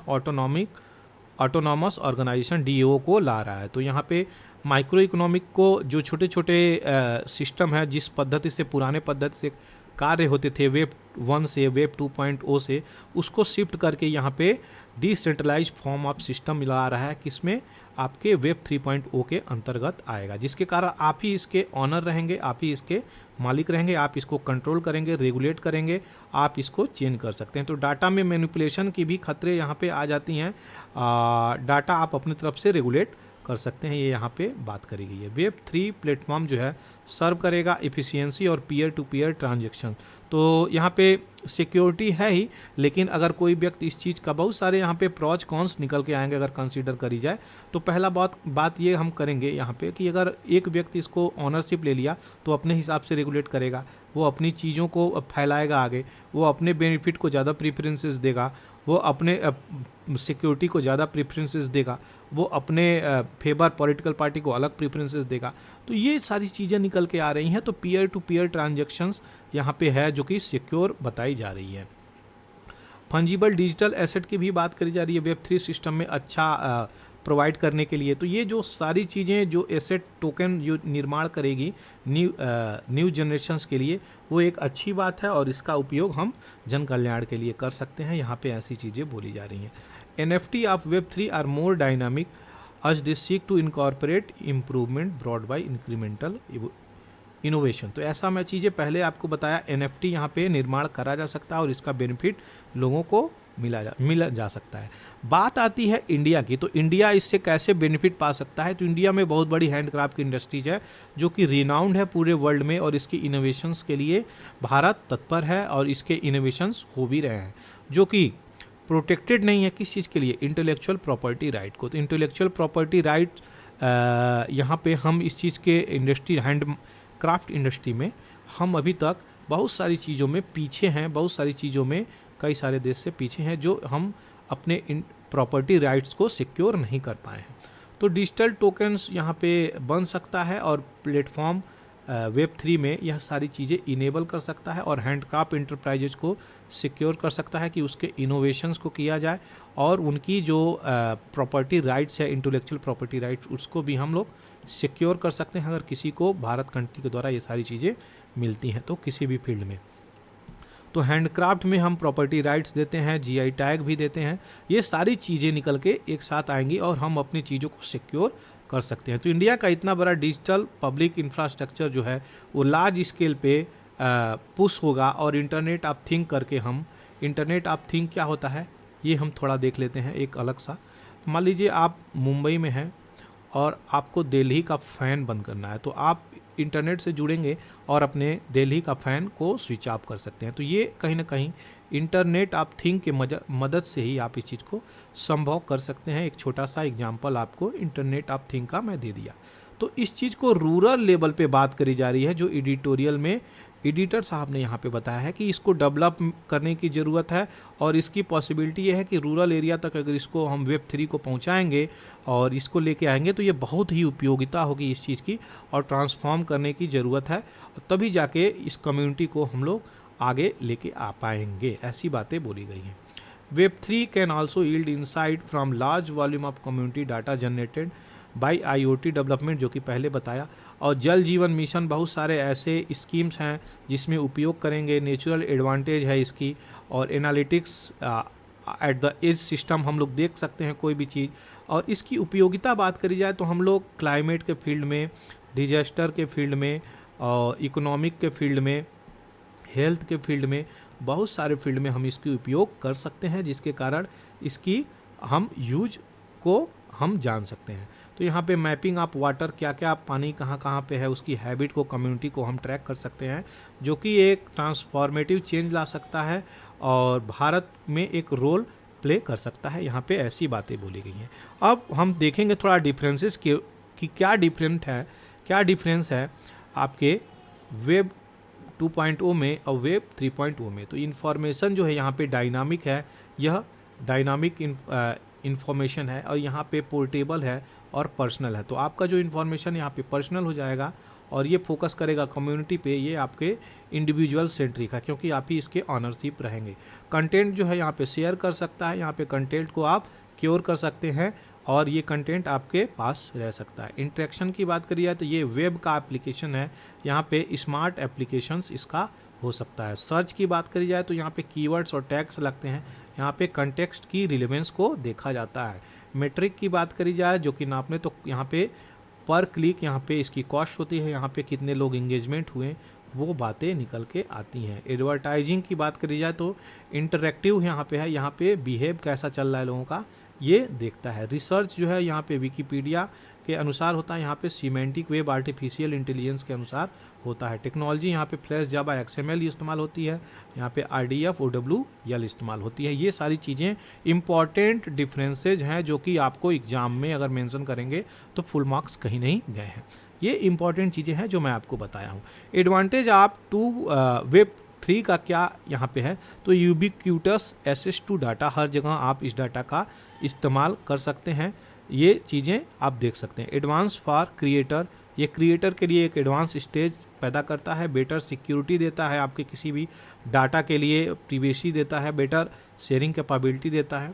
ऑटोनॉमस ऑर्गेनाइजेशन DAO को ला रहा है। तो यहाँ पे माइक्रो इकोनॉमिक को जो छोटे छोटे सिस्टम है, जिस पद्धति से पुराने पद्धति से कार्य होते थे वेब 1 से वेब 2.0 से, उसको शिफ्ट करके यहाँ पे डिसेंट्रलाइज फॉर्म ऑफ सिस्टम मिला रहा है, किसमें, आपके वेब 3.0 के अंतर्गत आएगा, जिसके कारण आप ही इसके ऑनर रहेंगे, आप ही इसके मालिक रहेंगे, आप इसको कंट्रोल करेंगे, रेगुलेट करेंगे, आप इसको चेंज कर सकते हैं। तो डाटा में मैनिपुलेशन की भी खतरे यहाँ पे आ जाती हैं, डाटा आप अपनी तरफ से रेगुलेट कर सकते हैं, ये यहाँ पे बात करी गई है। वेब 3 प्लेटफॉर्म जो है सर्व करेगा एफिशिएंसी और पीयर टू पीयर ट्रांजैक्शन। तो यहाँ पे सिक्योरिटी है ही, लेकिन अगर कोई व्यक्ति इस चीज़ का, बहुत सारे यहाँ पे प्रॉज कॉन्स निकल के आएंगे अगर कंसीडर करी जाए। तो पहला बात ये हम करेंगे यहाँ पे कि अगर एक व्यक्ति इसको ऑनरशिप ले लिया तो अपने हिसाब से रेगुलेट करेगा, वो अपनी चीज़ों को फैलाएगा आगे, वो अपने बेनिफिट को ज़्यादा प्रीफरेंसेस देगा, वो अपने सिक्योरिटी को ज़्यादा प्रीफरेंसेस देगा, वो अपने फेवर पॉलिटिकल पार्टी को अलग प्रीफरेंसेस देगा। तो ये सारी चीज़ें निकल के आ रही हैं। तो पीयर टू पीयर ट्रांजैक्शंस यहाँ पे है जो कि सिक्योर बताई जा रही है। फंजिबल डिजिटल एसेट की भी बात करी जा रही है वेब 3 सिस्टम में अच्छा प्रोवाइड करने के लिए। तो ये जो सारी चीज़ें जो एसेट टोकन जो निर्माण करेगी न्यू जनरेशन्स के लिए, वो एक अच्छी बात है और इसका उपयोग हम जन कल्याण के लिए कर सकते हैं। यहाँ पे ऐसी चीज़ें बोली जा रही हैं। NFT of web 3 are more dynamic as they seek to incorporate improvement brought by incremental innovation. तो ऐसा मैं चीज़ें पहले आपको बताया, NFT यहाँ पे निर्माण करा जा सकता है और इसका बेनिफिट लोगों को मिला जा सकता है। बात आती है इंडिया की, तो इंडिया इससे कैसे बेनिफिट पा सकता है। तो इंडिया में बहुत बड़ी हैंडक्राफ्ट की इंडस्ट्रीज है जो कि रिनाउंड है पूरे वर्ल्ड में, और इसकी इनोवेशंस के लिए भारत तत्पर है और इसके इनोवेशंस हो भी रहे हैं, जो कि प्रोटेक्टेड नहीं है किस चीज़ के लिए, इंटेलेक्चुअल प्रॉपर्टी राइट को। तो इंटेलेक्चुअल प्रॉपर्टी राइट यहाँ पे हम इस चीज़ के इंडस्ट्री, हैंड क्राफ्ट इंडस्ट्री में हम अभी तक बहुत सारी चीज़ों में पीछे हैं, बहुत सारी चीज़ों में कई सारे देश से पीछे हैं, जो हम अपने प्रॉपर्टी राइट्स को सिक्योर नहीं कर पाए हैं। तो डिजिटल टोकन्स यहाँ पे बन सकता है और प्लेटफॉर्म वेब 3 में यह सारी चीज़ें इनेबल कर सकता है और हैंडक्राफ्ट इंटरप्राइजेज को सिक्योर कर सकता है कि उसके इनोवेशंस को किया जाए और उनकी जो प्रॉपर्टी राइट्स है, इंटेलेक्चुअल प्रॉपर्टी राइट्स, उसको भी हम लोग सिक्योर कर सकते हैं अगर किसी को भारत कंट्री के द्वारा ये सारी चीज़ें मिलती हैं तो किसी भी फील्ड में। तो हैंडक्राफ्ट में हम प्रॉपर्टी राइट्स देते हैं, GI टैग भी देते हैं, ये सारी चीज़ें निकल के एक साथ आएंगी और हम अपनी चीज़ों को सिक्योर कर सकते हैं। तो इंडिया का इतना बड़ा डिजिटल पब्लिक इंफ्रास्ट्रक्चर जो है वो लार्ज स्केल पे पुश होगा और इंटरनेट ऑफ थिंक करके हम, इंटरनेट ऑफ थिंक क्या होता है ये हम थोड़ा देख लेते हैं एक अलग सा। मान लीजिए आप मुंबई में हैं और आपको दिल्ली का फ़ैन बंद करना है, तो आप इंटरनेट से जुड़ेंगे और अपने दिल्ली का फ़ैन को स्विच ऑफ कर सकते हैं। तो ये कहीं ना कहीं इंटरनेट ऑफ थिंग के मदद से ही आप इस चीज़ को संभव कर सकते हैं। एक छोटा सा एग्जांपल आपको इंटरनेट ऑफ थिंग का मैं दे दिया। तो इस चीज़ को रूरल लेवल पे बात करी जा रही है, जो एडिटोरियल में एडिटर साहब ने यहाँ पे बताया है कि इसको डेवलप करने की ज़रूरत है और इसकी पॉसिबिलिटी ये है कि रूरल एरिया तक अगर इसको हम वेब 3 को पहुँचाएँगे और इसको लेके आएंगे तो ये बहुत ही उपयोगिता होगी इस चीज़ की और ट्रांसफॉर्म करने की ज़रूरत है, तभी जाके इस कम्युनिटी को हम लोग आगे लेके आ पाएंगे। ऐसी बातें बोली गई हैं। Web 3 can also yield insight from large volume of community data generated by IoT development, जो कि पहले बताया, और जल जीवन मिशन बहुत सारे ऐसे स्कीम्स हैं जिसमें उपयोग करेंगे। नेचुरल एडवांटेज है इसकी, और analytics at the edge system हम लोग देख सकते हैं कोई भी चीज़। और इसकी उपयोगिता बात करी जाए तो हम लोग क्लाइमेट के फील्ड में, डिजास्टर के फील्ड में और इकोनॉमिक के फील्ड में, हेल्थ के फील्ड में, बहुत सारे फील्ड में हम इसकी उपयोग कर सकते हैं, जिसके कारण इसकी हम यूज को हम जान सकते हैं। तो यहाँ पे मैपिंग ऑफ वाटर, क्या क्या पानी कहाँ कहाँ पे है, उसकी हैबिट को, कम्युनिटी को हम ट्रैक कर सकते हैं, जो कि एक ट्रांसफॉर्मेटिव चेंज ला सकता है और भारत में एक रोल प्ले कर सकता है। यहाँ पे ऐसी बातें बोली गई हैं। अब हम देखेंगे थोड़ा डिफरेंसेस कि क्या डिफरेंस है आपके वेब 2.0 में और वेब 3.0 में। तो इन्फॉर्मेशन जो है यहाँ पे डायनामिक है, यह डायनामिक इन्फॉर्मेशन है, और यहाँ पे पोर्टेबल है और पर्सनल है। तो आपका जो इन्फॉर्मेशन यहाँ पे पर्सनल हो जाएगा और ये फोकस करेगा कम्युनिटी पे, ये आपके इंडिविजुअल सेंट्रिक है, क्योंकि आप ही इसके ऑनरशिप रहेंगे। कंटेंट जो है यहाँ पे शेयर कर सकता है, यहाँ पे कंटेंट को आप क्योर कर सकते हैं और ये कंटेंट आपके पास रह सकता है। इंटरेक्शन की बात करी जाए तो ये वेब का एप्लीकेशन है, यहाँ पे स्मार्ट एप्लीकेशंस इसका हो सकता है। सर्च की बात करी जाए तो यहाँ पे कीवर्ड्स और टैग्स लगते हैं, यहाँ पे कंटेक्स्ट की रिलेवेंस को देखा जाता है। मेट्रिक की बात करी जाए जो कि नापने, तो यहाँ पे पर क्लिक यहाँ पे इसकी कॉस्ट होती है, यहाँ पे कितने लोग इंगेजमेंट हुए वो बातें निकल के आती हैं। एडवर्टाइजिंग की बात करी जाए तो इंटरेक्टिव यहाँ पे है, यहाँ पे बिहेव कैसा चल रहा है लोगों का ये देखता है। रिसर्च जो है यहाँ पे विकिपीडिया के अनुसार होता है, यहाँ पे सीमेंटिक वेब आर्टिफिशियल इंटेलिजेंस के अनुसार होता है। टेक्नोलॉजी यहाँ पे फ्लैश, जावा, XML इस्तेमाल होती है, यहाँ पे RDF, OWL इस्तेमाल होती है। ये सारी चीज़ें इंपॉर्टेंट डिफरेंसेज हैं जो कि आपको एग्जाम में अगर मेंशन करेंगे तो फुल मार्क्स कहीं नहीं गए हैं। ये इंपॉर्टेंट चीज़ें हैं जो मैं आपको बताया हूँ। एडवांटेज आप वेब 3 का क्या यहाँ पे है, तो यूबिक्यूटस एक्सेस टू डाटा, हर जगह आप इस डाटा का इस्तेमाल कर सकते हैं, ये चीज़ें आप देख सकते हैं। एडवांस फॉर क्रिएटर, ये क्रिएटर के लिए एक एडवांस स्टेज पैदा करता है। बेटर सिक्योरिटी देता है, आपके किसी भी डाटा के लिए प्रिवेसी देता है, बेटर शेयरिंग कैपेबिलिटी देता है,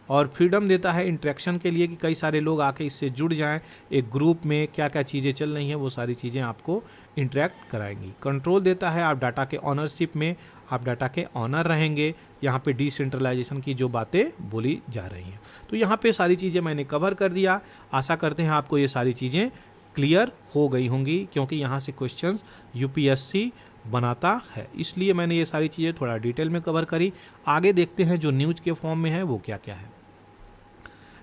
और फ्रीडम देता है इंटरेक्शन के लिए कि कई सारे लोग आके इससे जुड़ जाएं, एक ग्रुप में क्या क्या चीज़ें चल रही हैं वो सारी चीज़ें आपको इंटरेक्ट कराएंगी। कंट्रोल देता है, आप डाटा के ऑनरशिप में आप डाटा के ऑनर रहेंगे, यहाँ पे डिसेंट्रलाइजेशन की जो बातें बोली जा रही हैं। तो यहाँ पे सारी चीज़ें मैंने कवर कर दिया। आशा करते हैं आपको ये सारी चीज़ें क्लियर हो गई होंगी, क्योंकि यहाँ से क्वेश्चंस UPSC बनाता है, इसलिए मैंने ये सारी चीज़ें थोड़ा डिटेल में कवर करी। आगे देखते हैं जो न्यूज़ के फॉर्म में है वो क्या क्या है।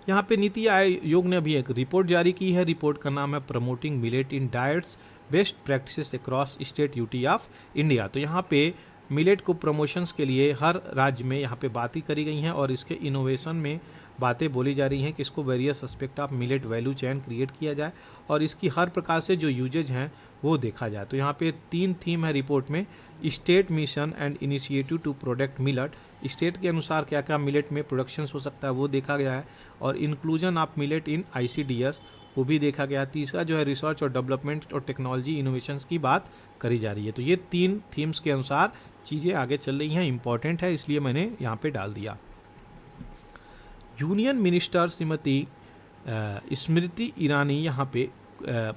यहाँ पे नीति आयोग ने अभी एक रिपोर्ट जारी की है। रिपोर्ट का नाम है promoting millet in diets best practices across state UT of India. तो यहाँ पे मिलेट को प्रमोशंस के लिए हर राज्य में यहाँ पे बातें करी गई हैं और इसके इनोवेशन में बातें बोली जा रही हैं कि इसको various aspect of millet value chain create किया जाए और इसकी हर प्रकार से जो यूजेज हैं वो देखा जाए। तो यहाँ पे 3 थीम है रिपोर्ट में। State mission and initiative to product millet, state के अनुसार क्या क्या मिलेट में प्रोडक्शन हो सकता है वो देखा गया है, और inclusion of millet in ICDS वो भी देखा गया। तीसरा जो है रिसर्च और डेवलपमेंट और टेक्नोलॉजी इनोवेशंस की बात करी जा रही है। तो ये 3 थीम्स के अनुसार चीज़ें आगे चल रही हैं, इंपॉर्टेंट है इसलिए मैंने यहाँ पे डाल दिया। यूनियन मिनिस्टर श्रीमती स्मृति ईरानी यहाँ पे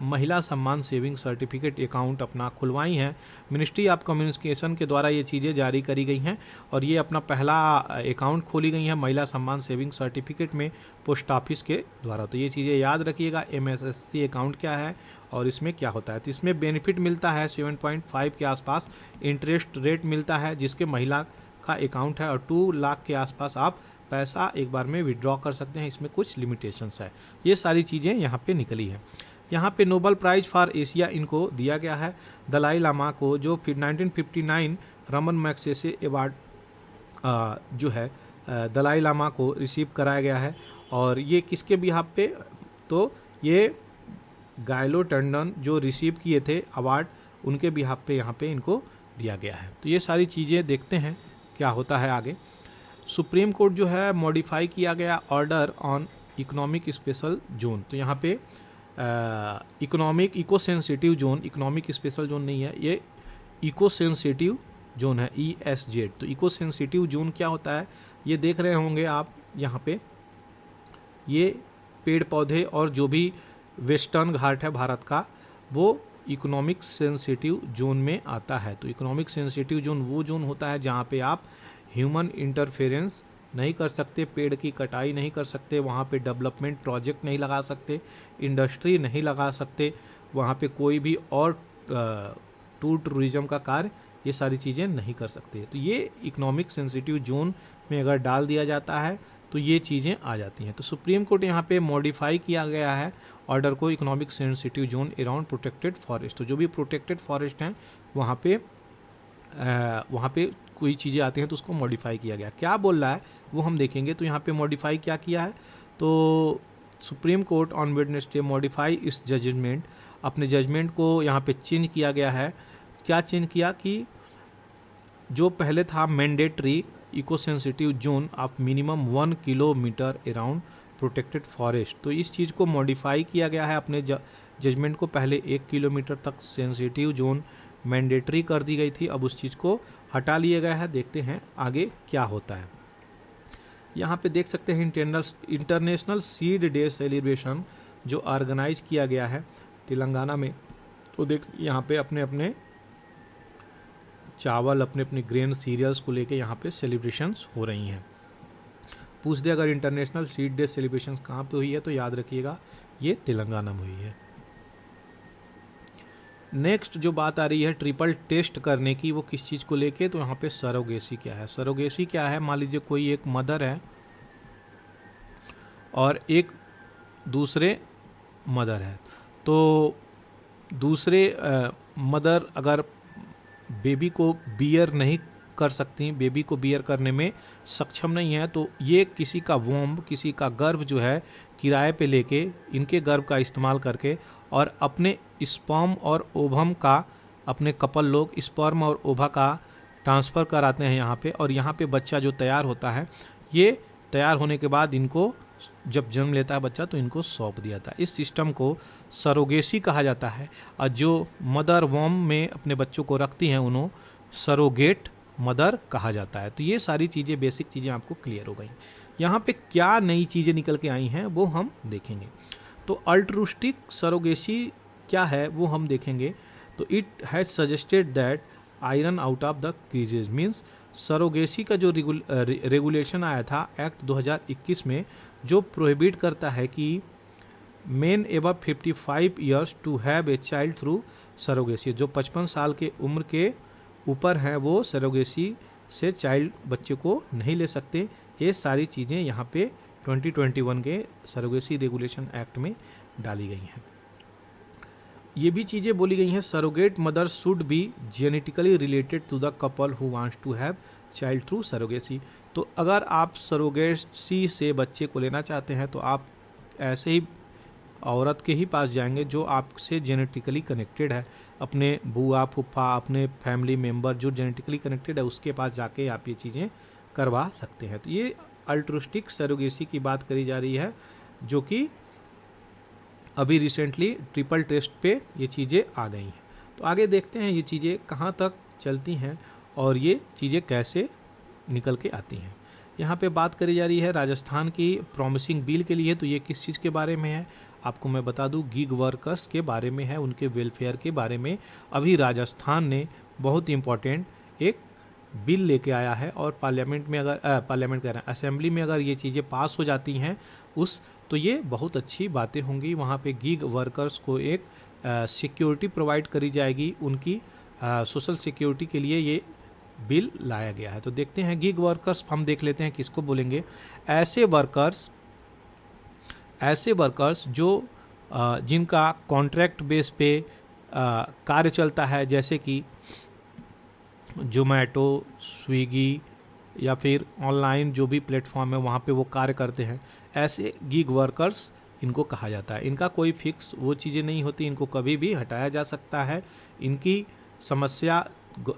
महिला सम्मान सेविंग सर्टिफिकेट अकाउंट अपना खुलवाई हैं। मिनिस्ट्री ऑफ कम्युनिकेशन के द्वारा ये चीज़ें जारी करी गई हैं और ये अपना पहला अकाउंट खोली गई हैं महिला सम्मान सेविंग सर्टिफिकेट में पोस्ट ऑफिस के द्वारा। तो ये चीज़ें याद रखिएगा। MSSC अकाउंट क्या है और इसमें क्या होता है। तो इसमें बेनिफिट मिलता है 7.5 के आसपास इंटरेस्ट रेट मिलता है जिसके महिला का अकाउंट है, और 2 लाख के आसपास आप पैसा एक बार में विड्रॉ कर सकते हैं। इसमें कुछ लिमिटेशंस है। ये सारी चीज़ें यहाँ पे निकली है। यहाँ पे नोबेल प्राइज़ फॉर एशिया इनको दिया गया है दलाई लामा को, जो फिर 1959 रमन मैग्सेसे अवार्ड जो है दलाई लामा को रिसीव कराया गया है। और ये किसके बिहाफ पे, तो ये गायलो टंडन जो रिसीव किए थे अवार्ड उनके बिहाफ पे यहाँ पे इनको दिया गया है। तो ये सारी चीज़ें देखते हैं क्या होता है आगे। सुप्रीम कोर्ट जो है मॉडिफाई किया गया order on economic special zone. तो यहाँ पे economic eco sensitive zone, economic special zone नहीं है, ये इको सेंसिटिव जोन है ESZ। तो इको सेंसिटिव जोन क्या होता है ये देख रहे होंगे आप यहाँ पे, ये पेड़ पौधे और जो भी वेस्टर्न घाट है भारत का वो इकोनॉमिक सेंसिटिव जोन में आता है। तो इकोनॉमिक सेंसिटिव जोन वो जोन होता है जहाँ पे आप ह्यूमन इंटरफेरेंस नहीं कर सकते, पेड़ की कटाई नहीं कर सकते, वहाँ पे डेवलपमेंट प्रोजेक्ट नहीं लगा सकते, इंडस्ट्री नहीं लगा सकते, वहाँ पे कोई भी और टूर टूरिज्म का कार्य ये सारी चीज़ें नहीं कर सकते। तो ये इकोनॉमिक सेंसिटिव जोन में अगर डाल दिया जाता है तो ये चीज़ें आ जाती हैं। तो सुप्रीम कोर्ट यहाँ पे मॉडिफाई किया गया है ऑर्डर को, economic sensitive zone around protected forest. तो जो भी प्रोटेक्टेड फॉरेस्ट हैं वहाँ पे कोई चीज़ें आती हैं तो उसको मॉडिफाई किया गया। क्या बोल रहा है वो हम देखेंगे। तो यहाँ पे मॉडिफाई क्या किया है, तो supreme court on Wednesday modify इस जजमेंट, अपने जजमेंट को यहाँ पे चेंज किया गया है। क्या चेंज किया कि जो पहले था mandatory eco sensitive zone of minimum 1 kilometre around protected forest, तो इस चीज़ को मॉडिफाई किया गया है अपने जजमेंट को। पहले 1 किलोमीटर तक सेंसिटिव जोन मैंडेटरी कर दी गई थी, अब उस चीज़ को हटा लिया गया है। देखते हैं आगे क्या होता है। यहाँ पे देख सकते हैं इंटरनेशनल सीड डे सेलिब्रेशन जो ऑर्गेनाइज किया गया है तेलंगाना में। तो देख यहाँ पे अपने अपने चावल, अपने अपने ग्रेन सीरियल्स को लेके यहाँ पे सेलिब्रेशंस हो रही हैं। पूछ दे अगर इंटरनेशनल सीड डे सेलिब्रेशंस कहाँ पे हुई है तो याद रखिएगा ये तेलंगाना में हुई है। नेक्स्ट जो बात आ रही है ट्रिपल टेस्ट करने की, वो किस चीज़ को लेके, तो यहाँ पे सरोगेसी क्या है। सरोगेसी क्या है, मान लीजिए कोई एक मदर है और एक दूसरे मदर है, तो दूसरे मदर अगर बेबी को बियर नहीं कर सकती, बेबी को बियर करने में सक्षम नहीं है, तो ये किसी का वोम्ब, किसी का गर्भ जो है किराए पे लेके इनके गर्भ का इस्तेमाल करके और अपने स्पर्म और ओवम का, अपने कपल लोग स्पर्म और ओवा का ट्रांसफ़र कराते हैं यहाँ पे, और यहाँ पे बच्चा जो तैयार होता है, ये तैयार होने के बाद इनको जब जन्म लेता है बच्चा तो इनको सौंप दिया जाता है। इस सिस्टम को सरोगेसी कहा जाता है। और जो मदर वॉम में अपने बच्चों को रखती हैं उन्हों सरोगेट मदर कहा जाता है। तो ये सारी चीज़ें, बेसिक चीज़ें आपको क्लियर हो गई। यहाँ पे क्या नई चीज़ें निकल के आई हैं वो हम देखेंगे। तो अल्ट्रुस्टिक सरोगेसी क्या है वो हम देखेंगे। तो it has suggested that iron out of the creases, means surrogacy का जो रेगुलेशन आया था एक्ट 2021 में, जो प्रोहिबिट करता है कि men above 55 years to have a child through surrogacy, जो 55 साल के उम्र के ऊपर हैं वो सरोगेसी से चाइल्ड बच्चे को नहीं ले सकते। ये सारी चीज़ें यहाँ पे 2021 के सरोगेसी रेगुलेशन एक्ट में डाली गई हैं। ये भी चीज़ें बोली गई हैं, surrogate mother should be genetically related to the couple who wants to have child through surrogacy. तो अगर आप सरोगेसी से बच्चे को लेना चाहते हैं तो आप ऐसे ही औरत के ही पास जाएंगे जो आपसे जेनेटिकली कनेक्टेड है, अपने बुआ फूफा, अपने फैमिली मेम्बर जो जेनेटिकली कनेक्टेड है उसके पास जाके आप ये चीज़ें करवा सकते हैं। तो ये अल्ट्रुस्टिक सरोगेसी की बात करी जा रही है, जो कि अभी रिसेंटली ट्रिपल टेस्ट पे ये चीज़ें आ गई हैं। तो आगे देखते हैं ये चीज़ें कहाँ तक चलती हैं और ये चीज़ें कैसे निकल के आती हैं। यहाँ पे बात करी जा रही है राजस्थान की प्रॉमिसिंग बिल के लिए। तो ये किस चीज़ के बारे में है आपको मैं बता दूँ, गिग वर्कर्स के बारे में है, उनके वेलफेयर के बारे में। अभी राजस्थान ने बहुत इम्पॉर्टेंट एक बिल लेके आया है और पार्लियामेंट में अगर पार्लियामेंट कह रहे हैं असेंबली में अगर ये चीज़ें पास हो जाती हैं तो ये बहुत अच्छी बातें होंगी। वहाँ पे गिग वर्कर्स को एक सिक्योरिटी प्रोवाइड करी जाएगी, उनकी सोशल सिक्योरिटी के लिए ये बिल लाया गया है। तो देखते हैं गिग वर्कर्स हम देख लेते हैं किसको बोलेंगे। ऐसे वर्कर्स जो जिनका कॉन्ट्रैक्ट बेस पे कार्य चलता है, जैसे कि जोमेटो, स्विगी या फिर ऑनलाइन जो भी प्लेटफॉर्म है वहाँ पे वो कार्य करते हैं, ऐसे गिग वर्कर्स इनको कहा जाता है। इनका कोई फिक्स वो चीज़ें नहीं होती, इनको कभी भी हटाया जा सकता है। इनकी समस्या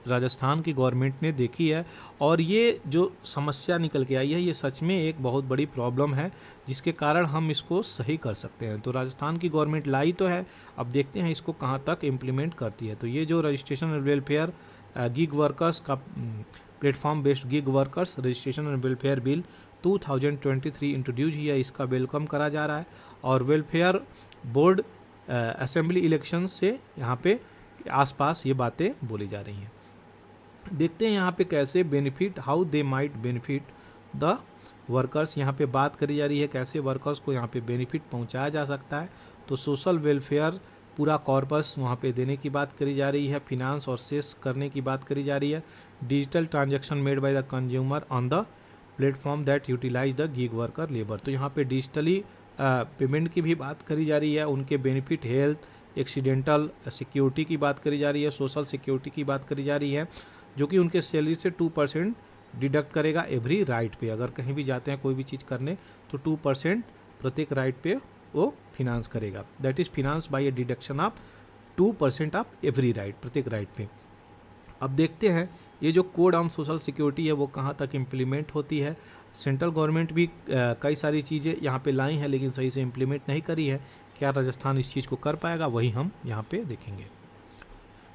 राजस्थान की गवर्नमेंट ने देखी है और ये जो समस्या निकल के आई है ये सच में एक बहुत बड़ी प्रॉब्लम है, जिसके कारण हम इसको सही कर सकते हैं। तो राजस्थान की गवर्नमेंट लाई तो है, अब देखते हैं इसको कहाँ तक इम्प्लीमेंट करती है। तो ये जो registration and welfare gig workers का platform based gig workers registration and welfare bill 2023 introduce किया, इसका वेलकम करा जा रहा है। और वेलफेयर बोर्ड असेंबली इलेक्शन से यहाँ पे आसपास ये बातें बोली जा रही हैं। देखते हैं यहाँ पे कैसे benefit, how they might benefit the workers, यहाँ पे बात करी जा रही है कैसे वर्कर्स को यहाँ पे बेनिफिट पहुँचाया जा सकता है। तो सोशल वेलफेयर पूरा कॉर्पस वहाँ पे देने की बात करी जा रही है, फिनांस और सेस करने की बात करी जा रही है, digital transaction made by the consumer on the platform that utilise the gig worker labour. तो यहाँ पे डिजिटली पेमेंट की भी बात करी जा रही है, उनके बेनिफिट, हेल्थ, एक्सीडेंटल सिक्योरिटी की बात करी जा रही है, सोशल सिक्योरिटी की बात करी जा रही है, जो कि उनके सैलरी से 2% डिडक्ट करेगा एवरी राइट पे। अगर कहीं भी जाते हैं कोई भी चीज़ करने तो 2% प्रत्येक राइट पे वो फिनांस करेगा, that is finance by a deduction of 2% of every right, प्रत्येक राइट पे। अब देखते हैं ये जो कोड ऑन सोशल सिक्योरिटी है वो कहाँ तक इम्प्लीमेंट होती है। सेंट्रल गवर्नमेंट भी कई सारी चीज़ें यहाँ पे लाई हैं लेकिन सही से इम्प्लीमेंट नहीं करी है। क्या राजस्थान इस चीज़ को कर पाएगा, वही हम यहाँ पे देखेंगे।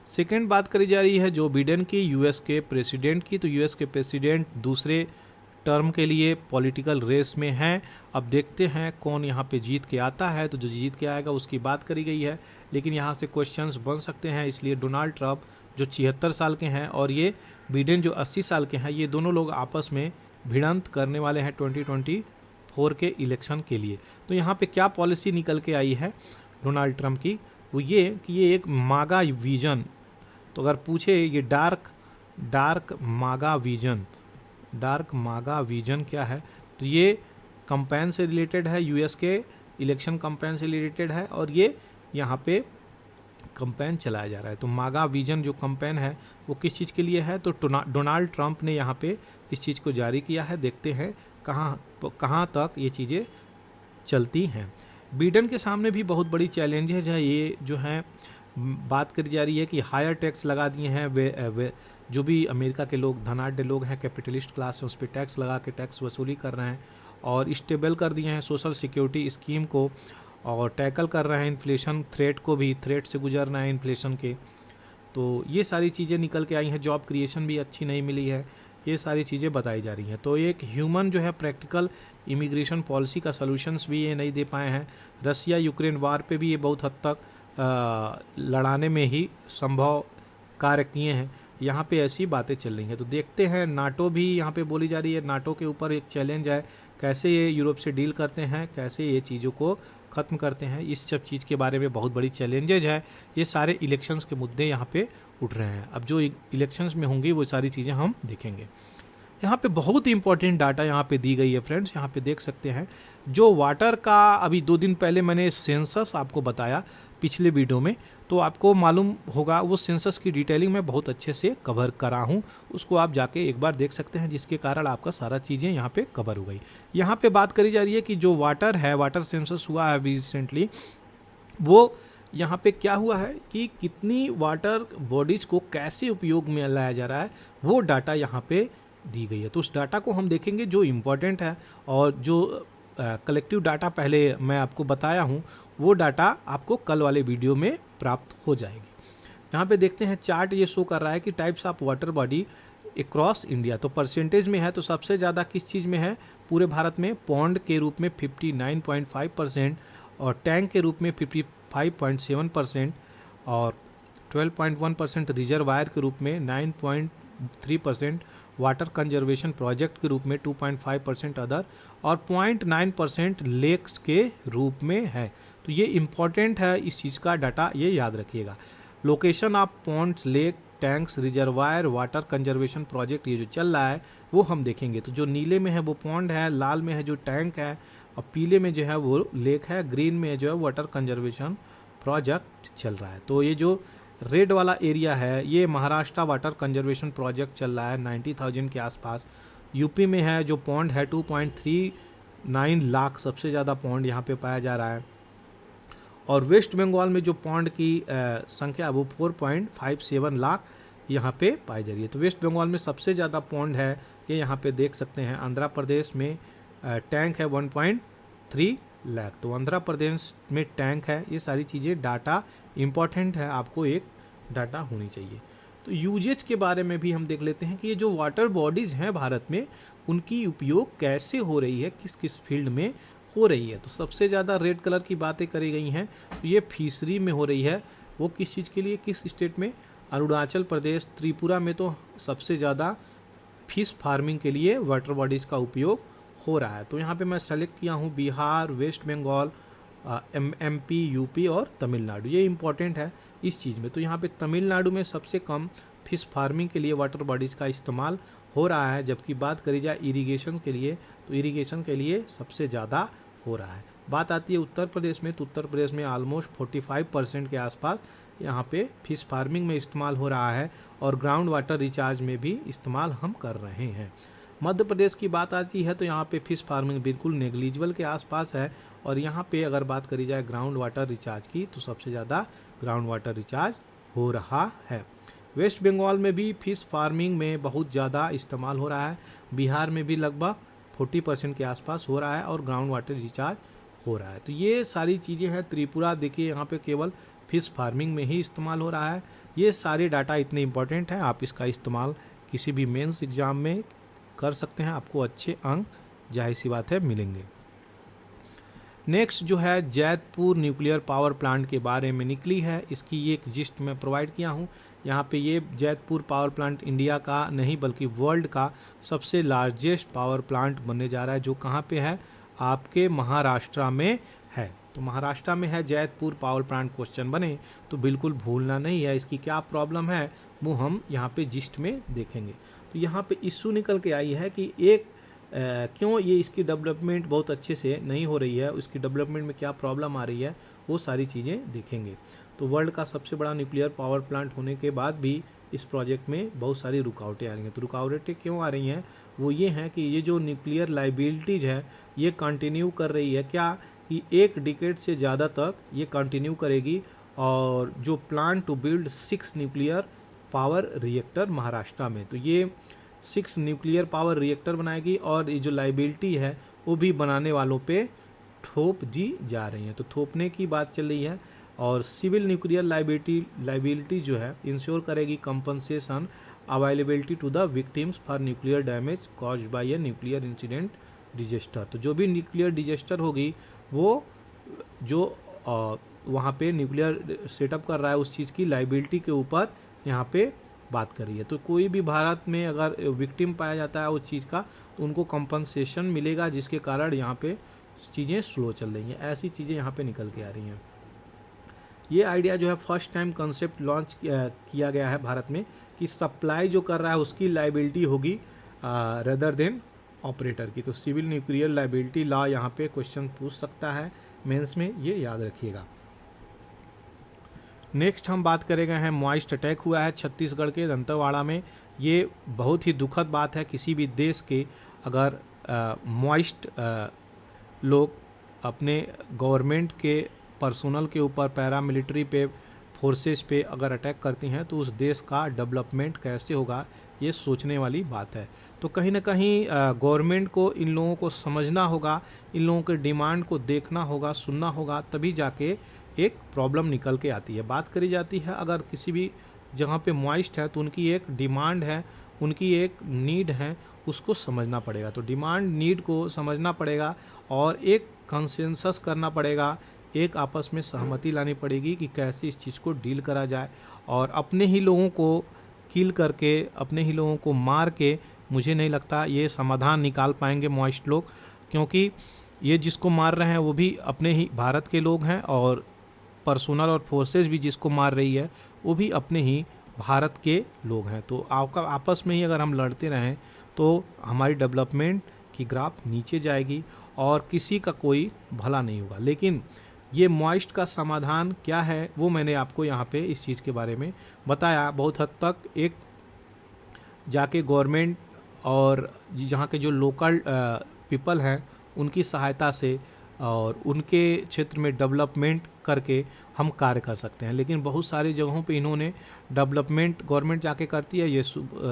सेकेंड बात करी जा रही है जो बिडेन की, यूएस के प्रेसिडेंट की। तो यूएस के प्रेसिडेंट दूसरे टर्म के लिए पॉलिटिकल रेस में हैं। अब देखते हैं कौन यहाँ पे जीत के आता है। तो जो जीत के आएगा उसकी बात करी गई है, लेकिन यहाँ से क्वेश्चंस बन सकते हैं, इसलिए डोनाल्ड ट्रंप जो 76 साल के हैं और ये बिडेन जो 80 साल के हैं, ये दोनों लोग आपस में भिड़ंत करने वाले हैं 2024 के इलेक्शन के लिए। तो यहाँ पे क्या पॉलिसी निकल के आई है डोनाल्ड ट्रंप की, वो ये कि ये एक मागा विजन, तो अगर पूछे ये डार्क मागा विजन क्या है, तो ये कंपेन से रिलेटेड है, यूएस के इलेक्शन कंपेन से रिलेटेड है और ये यहाँ पे कंपेन चलाया जा रहा है। तो मागा विजन जो कंपेन है वो किस चीज़ के लिए है, तो डोनाल्ड ट्रंप ने यहाँ पे इस चीज़ को जारी किया है। देखते हैं कहाँ तक ये चीज़ें चलती हैं। बिडेन के सामने भी बहुत बड़ी चैलेंजेज है, ये जो है बात करी जा रही है कि हायर टैक्स लगा दिए हैं, वे जो भी अमेरिका के लोग, धनाढ़ लोग हैं, कैपिटलिस्ट क्लास है, उस पर टैक्स लगा के टैक्स वसूली कर रहे हैं और स्टेबल कर दिए हैं सोशल सिक्योरिटी स्कीम को और टैकल कर रहे हैं इन्फ्लेशन थ्रेट को भी, थ्रेट से गुजरना है इन्फ्लेशन के। तो ये सारी चीज़ें निकल के आई हैं, जॉब क्रिएशन भी अच्छी नहीं मिली है, ये सारी चीज़ें बताई जा रही हैं। तो एक ह्यूमन जो है प्रैक्टिकल इमिग्रेशन पॉलिसी का सॉल्यूशंस भी ये नहीं दे पाए हैं। रसिया यूक्रेन वार पे भी ये बहुत हद तक लड़ाने में ही संभव कार्य किए हैं, यहाँ पे ऐसी बातें चल रही हैं। तो देखते हैं, नाटो भी यहाँ पे बोली जा रही है, नाटो के ऊपर एक चैलेंज है, कैसे ये यूरोप से डील करते हैं, कैसे ये चीज़ों को ख़त्म करते हैं, इस सब चीज़ के बारे में बहुत बड़ी चैलेंजेज है। ये सारे इलेक्शंस के मुद्दे यहाँ पे उठ रहे हैं। अब जो इलेक्शंस में होंगी वो सारी चीज़ें हम देखेंगे। यहाँ पे बहुत ही इंपॉर्टेंट डाटा यहाँ पे दी गई है फ्रेंड्स, यहाँ पे देख सकते हैं जो वाटर का अभी 2 दिन पहले मैंने सेंसस आपको बताया पिछले वीडियो में, तो आपको मालूम होगा वो सेंसस की डिटेलिंग मैं बहुत अच्छे से कवर करा हूँ, उसको आप जाके एक बार देख सकते हैं, जिसके कारण आपका सारा चीज़ें यहाँ पे कवर हो गई। यहाँ पे बात करी जा रही है कि जो वाटर है, वाटर सेंसस हुआ है अभी रिसेंटली, वो यहाँ पे क्या हुआ है कि कितनी वाटर बॉडीज़ को कैसे उपयोग में लाया जा रहा है, वो डाटा यहाँ पे दी गई है। तो उस डाटा को हम देखेंगे जो इम्पोर्टेंट है, और जो कलेक्टिव डाटा पहले मैं आपको बताया हूँ वो डाटा आपको कल वाले वीडियो में प्राप्त हो जाएगी। यहाँ पे देखते हैं चार्ट, ये शो कर रहा है कि types of water body across India. तो परसेंटेज में है तो सबसे ज़्यादा किस चीज़ में है पूरे भारत में, पॉन्ड के रूप में 59.5% और टैंक के रूप में 55.7% और 12.1% रिजर्वायर के रूप में 9.3%, वाटर कंजर्वेशन प्रोजेक्ट के रूप में 2.5% अदर और 0.9% लेक्स के रूप में है। तो ये इम्पॉर्टेंट है, इस चीज़ का डाटा ये याद रखिएगा। Location of ponds, lake, tanks, reservoir, water conservation project ये जो चल रहा है वो हम देखेंगे। तो जो नीले में है वो पॉन्ड है, लाल में है जो टैंक है और पीले में जो है वो लेक है, ग्रीन में जो है वाटर कंजर्वेशन प्रोजेक्ट चल रहा है। तो ये जो रेड वाला एरिया है ये महाराष्ट्र वाटर कंजर्वेशन प्रोजेक्ट चल रहा है 90,000 के आसपास। यूपी में है जो पॉन्ड है 2.39 लाख, सबसे ज़्यादा पॉन्ड यहाँ पे पाया जा रहा है। और वेस्ट बंगाल में जो पॉन्ड की संख्या वो 4.57 लाख यहाँ पे पाई जा रही है। तो वेस्ट बंगाल में सबसे ज़्यादा पॉन्ड है, ये यहाँ पे देख सकते हैं। आंध्र प्रदेश में टैंक है 1.3 लाख, तो आंध्र प्रदेश में टैंक है। ये सारी चीज़ें डाटा इम्पॉर्टेंट है, आपको एक डाटा होनी चाहिए। तो यूजेज के बारे में भी हम देख लेते हैं कि ये जो वाटर बॉडीज़ हैं भारत में उनकी उपयोग कैसे हो रही है, किस किस फील्ड में हो रही है। तो सबसे ज़्यादा रेड कलर की बातें करी गई हैं, तो ये फिशरी में हो रही है। वो किस चीज़ के लिए, किस स्टेट में, अरुणाचल प्रदेश, त्रिपुरा में तो सबसे ज़्यादा फिश फार्मिंग के लिए वाटर बॉडीज़ का उपयोग हो रहा है। तो यहाँ पे मैं सेलेक्ट किया हूँ बिहार, वेस्ट बंगाल MP, यूपी और तमिलनाडु, ये इम्पॉर्टेंट है इस चीज़ में। तो यहाँ पे तमिलनाडु में सबसे कम फिश फार्मिंग के लिए वाटर बॉडीज़ का इस्तेमाल हो रहा है, जबकि बात करी जाए इरिगेशन के लिए तो इरिगेशन के लिए सबसे ज़्यादा हो रहा है। बात आती है उत्तर प्रदेश में, तो उत्तर प्रदेश में ऑलमोस्ट 45% के आसपास यहाँ पे फिश फार्मिंग में इस्तेमाल हो रहा है और ग्राउंड वाटर रिचार्ज में भी इस्तेमाल हम कर रहे हैं। मध्य प्रदेश की बात आती है तो यहाँ पे फिश फार्मिंग बिल्कुल नेग्लिजिबल के आसपास है और यहाँ पे अगर बात करी जाए ग्राउंड वाटर रिचार्ज की तो सबसे ज़्यादा ग्राउंड वाटर रिचार्ज हो रहा है। वेस्ट बंगाल में भी फिश फार्मिंग में बहुत ज़्यादा इस्तेमाल हो रहा है, बिहार में भी लगभग 40% के आसपास हो रहा है और ग्राउंड वाटर रिचार्ज हो रहा है। तो ये सारी चीज़ें हैं। त्रिपुरा देखिए यहाँ पे केवल फिश फार्मिंग में ही इस्तेमाल हो रहा है। ये सारे डाटा इतने इम्पोर्टेंट हैं, आप इसका इस्तेमाल किसी भी मेंस एग्ज़ाम में कर सकते हैं, आपको अच्छे अंक जाहिर सी बात है मिलेंगे। नेक्स्ट जो है जैतपुर न्यूक्लियर पावर प्लांट के बारे में निकली है, इसकी एक जिस्ट मैं प्रोवाइड किया हूँ। यहाँ पे ये जैतपुर पावर प्लांट इंडिया का नहीं बल्कि वर्ल्ड का सबसे लार्जेस्ट पावर प्लांट बनने जा रहा है, जो कहाँ पे है, आपके महाराष्ट्र में है। तो महाराष्ट्र में है जैतपुर पावर प्लांट, क्वेश्चन बने तो बिल्कुल भूलना नहीं है। इसकी क्या प्रॉब्लम है वो हम यहाँ पे जिस्ट में देखेंगे। तो यहाँ पे इशू निकल के आई है कि क्यों ये इसकी डेवलपमेंट बहुत अच्छे से नहीं हो रही है, उसकी डेवलपमेंट में क्या प्रॉब्लम आ रही है, वो सारी चीज़ें देखेंगे। तो वर्ल्ड का सबसे बड़ा न्यूक्लियर पावर प्लांट होने के बाद भी इस प्रोजेक्ट में बहुत सारी रुकावटें आ रही हैं। तो रुकावटें क्यों आ रही हैं, वो ये हैं कि ये जो न्यूक्लियर लाइबिलिटीज़ है ये कंटिन्यू कर रही है, क्या कि 1 डिकेड से ज़्यादा तक ये कंटिन्यू करेगी। और जो plan to build 6 nuclear power reactor Maharashtra में, तो ये 6 न्यूक्लियर पावर रिएक्टर बनाएगी और ये जो लाइबिलिटी है वो भी बनाने वालों पे थोप दी जा रही है। तो थोपने की बात चल रही है। और सिविल न्यूक्लियर लाइबिलिटी जो है इंश्योर करेगी compensation availability to the victims for nuclear damage caused by a nuclear incident disaster. तो जो भी न्यूक्लियर डिजास्टर होगी वो जो वहाँ पे न्यूक्लियर सेटअप कर रहा है उस चीज़ की लाइबिलिटी के ऊपर यहाँ पे बात करी है। तो कोई भी भारत में अगर विक्टिम पाया जाता है उस चीज़ का तो उनको कंपनसेशन मिलेगा, जिसके कारण यहाँ पे चीज़ें स्लो चल रही हैं। ऐसी चीज़ें यहाँ पे निकल के आ रही हैं। ये आइडिया जो है फर्स्ट टाइम कंसेप्ट लॉन्च किया गया है भारत में कि सप्लाई जो कर रहा है उसकी लाइबिलिटी होगी रेदर देन ऑपरेटर की। तो सिविल न्यूक्लियर लाइबिलिटी लॉ यहाँ पे क्वेश्चन पूछ सकता है मेंस में, ये याद रखिएगा। नेक्स्ट हम बात करेंगे हैं मॉइस्ट अटैक हुआ है छत्तीसगढ़ के दंतेवाड़ा में। ये बहुत ही दुखद बात है किसी भी देश के अगर मॉइस्ट लोग अपने गवर्नमेंट के पर्सनल के ऊपर, पैरामिलिट्री पे, फोर्सेस पे अगर अटैक करती हैं तो उस देश का डेवलपमेंट कैसे होगा, ये सोचने वाली बात है। तो कहीं ना कहीं गवर्नमेंट को इन लोगों को समझना होगा, इन लोगों के डिमांड को देखना होगा, सुनना होगा, तभी जाके एक प्रॉब्लम निकल के आती है। बात करी जाती है अगर किसी भी जगह पे मॉइस्ट है तो उनकी एक डिमांड है, उनकी एक नीड है, उसको समझना पड़ेगा। तो डिमांड नीड को समझना पड़ेगा और एक कंसेंसस करना पड़ेगा, एक आपस में सहमति लानी पड़ेगी कि कैसे इस चीज़ को डील करा जाए। और अपने ही लोगों को किल करके, अपने ही लोगों को मार के मुझे नहीं लगता ये समाधान निकाल पाएंगे मॉइस्ट लोग, क्योंकि ये जिसको मार रहे हैं वो भी अपने ही भारत के लोग हैं और पर्सनल और फोर्सेस भी जिसको मार रही है वो भी अपने ही भारत के लोग हैं। तो आपका आपस में ही अगर हम लड़ते रहें तो हमारी डेवलपमेंट की ग्राफ नीचे जाएगी और किसी का कोई भला नहीं होगा। लेकिन ये मॉइस्ट का समाधान क्या है वो मैंने आपको यहाँ पे इस चीज़ के बारे में बताया। बहुत हद तक एक जाके गवर्नमेंट और जहाँ के जो लोकल पीपल हैं उनकी सहायता से और उनके क्षेत्र में डेवलपमेंट करके हम कार्य कर सकते हैं। लेकिन बहुत सारी जगहों पे इन्होंने डेवलपमेंट गवर्नमेंट जाके करती है, ये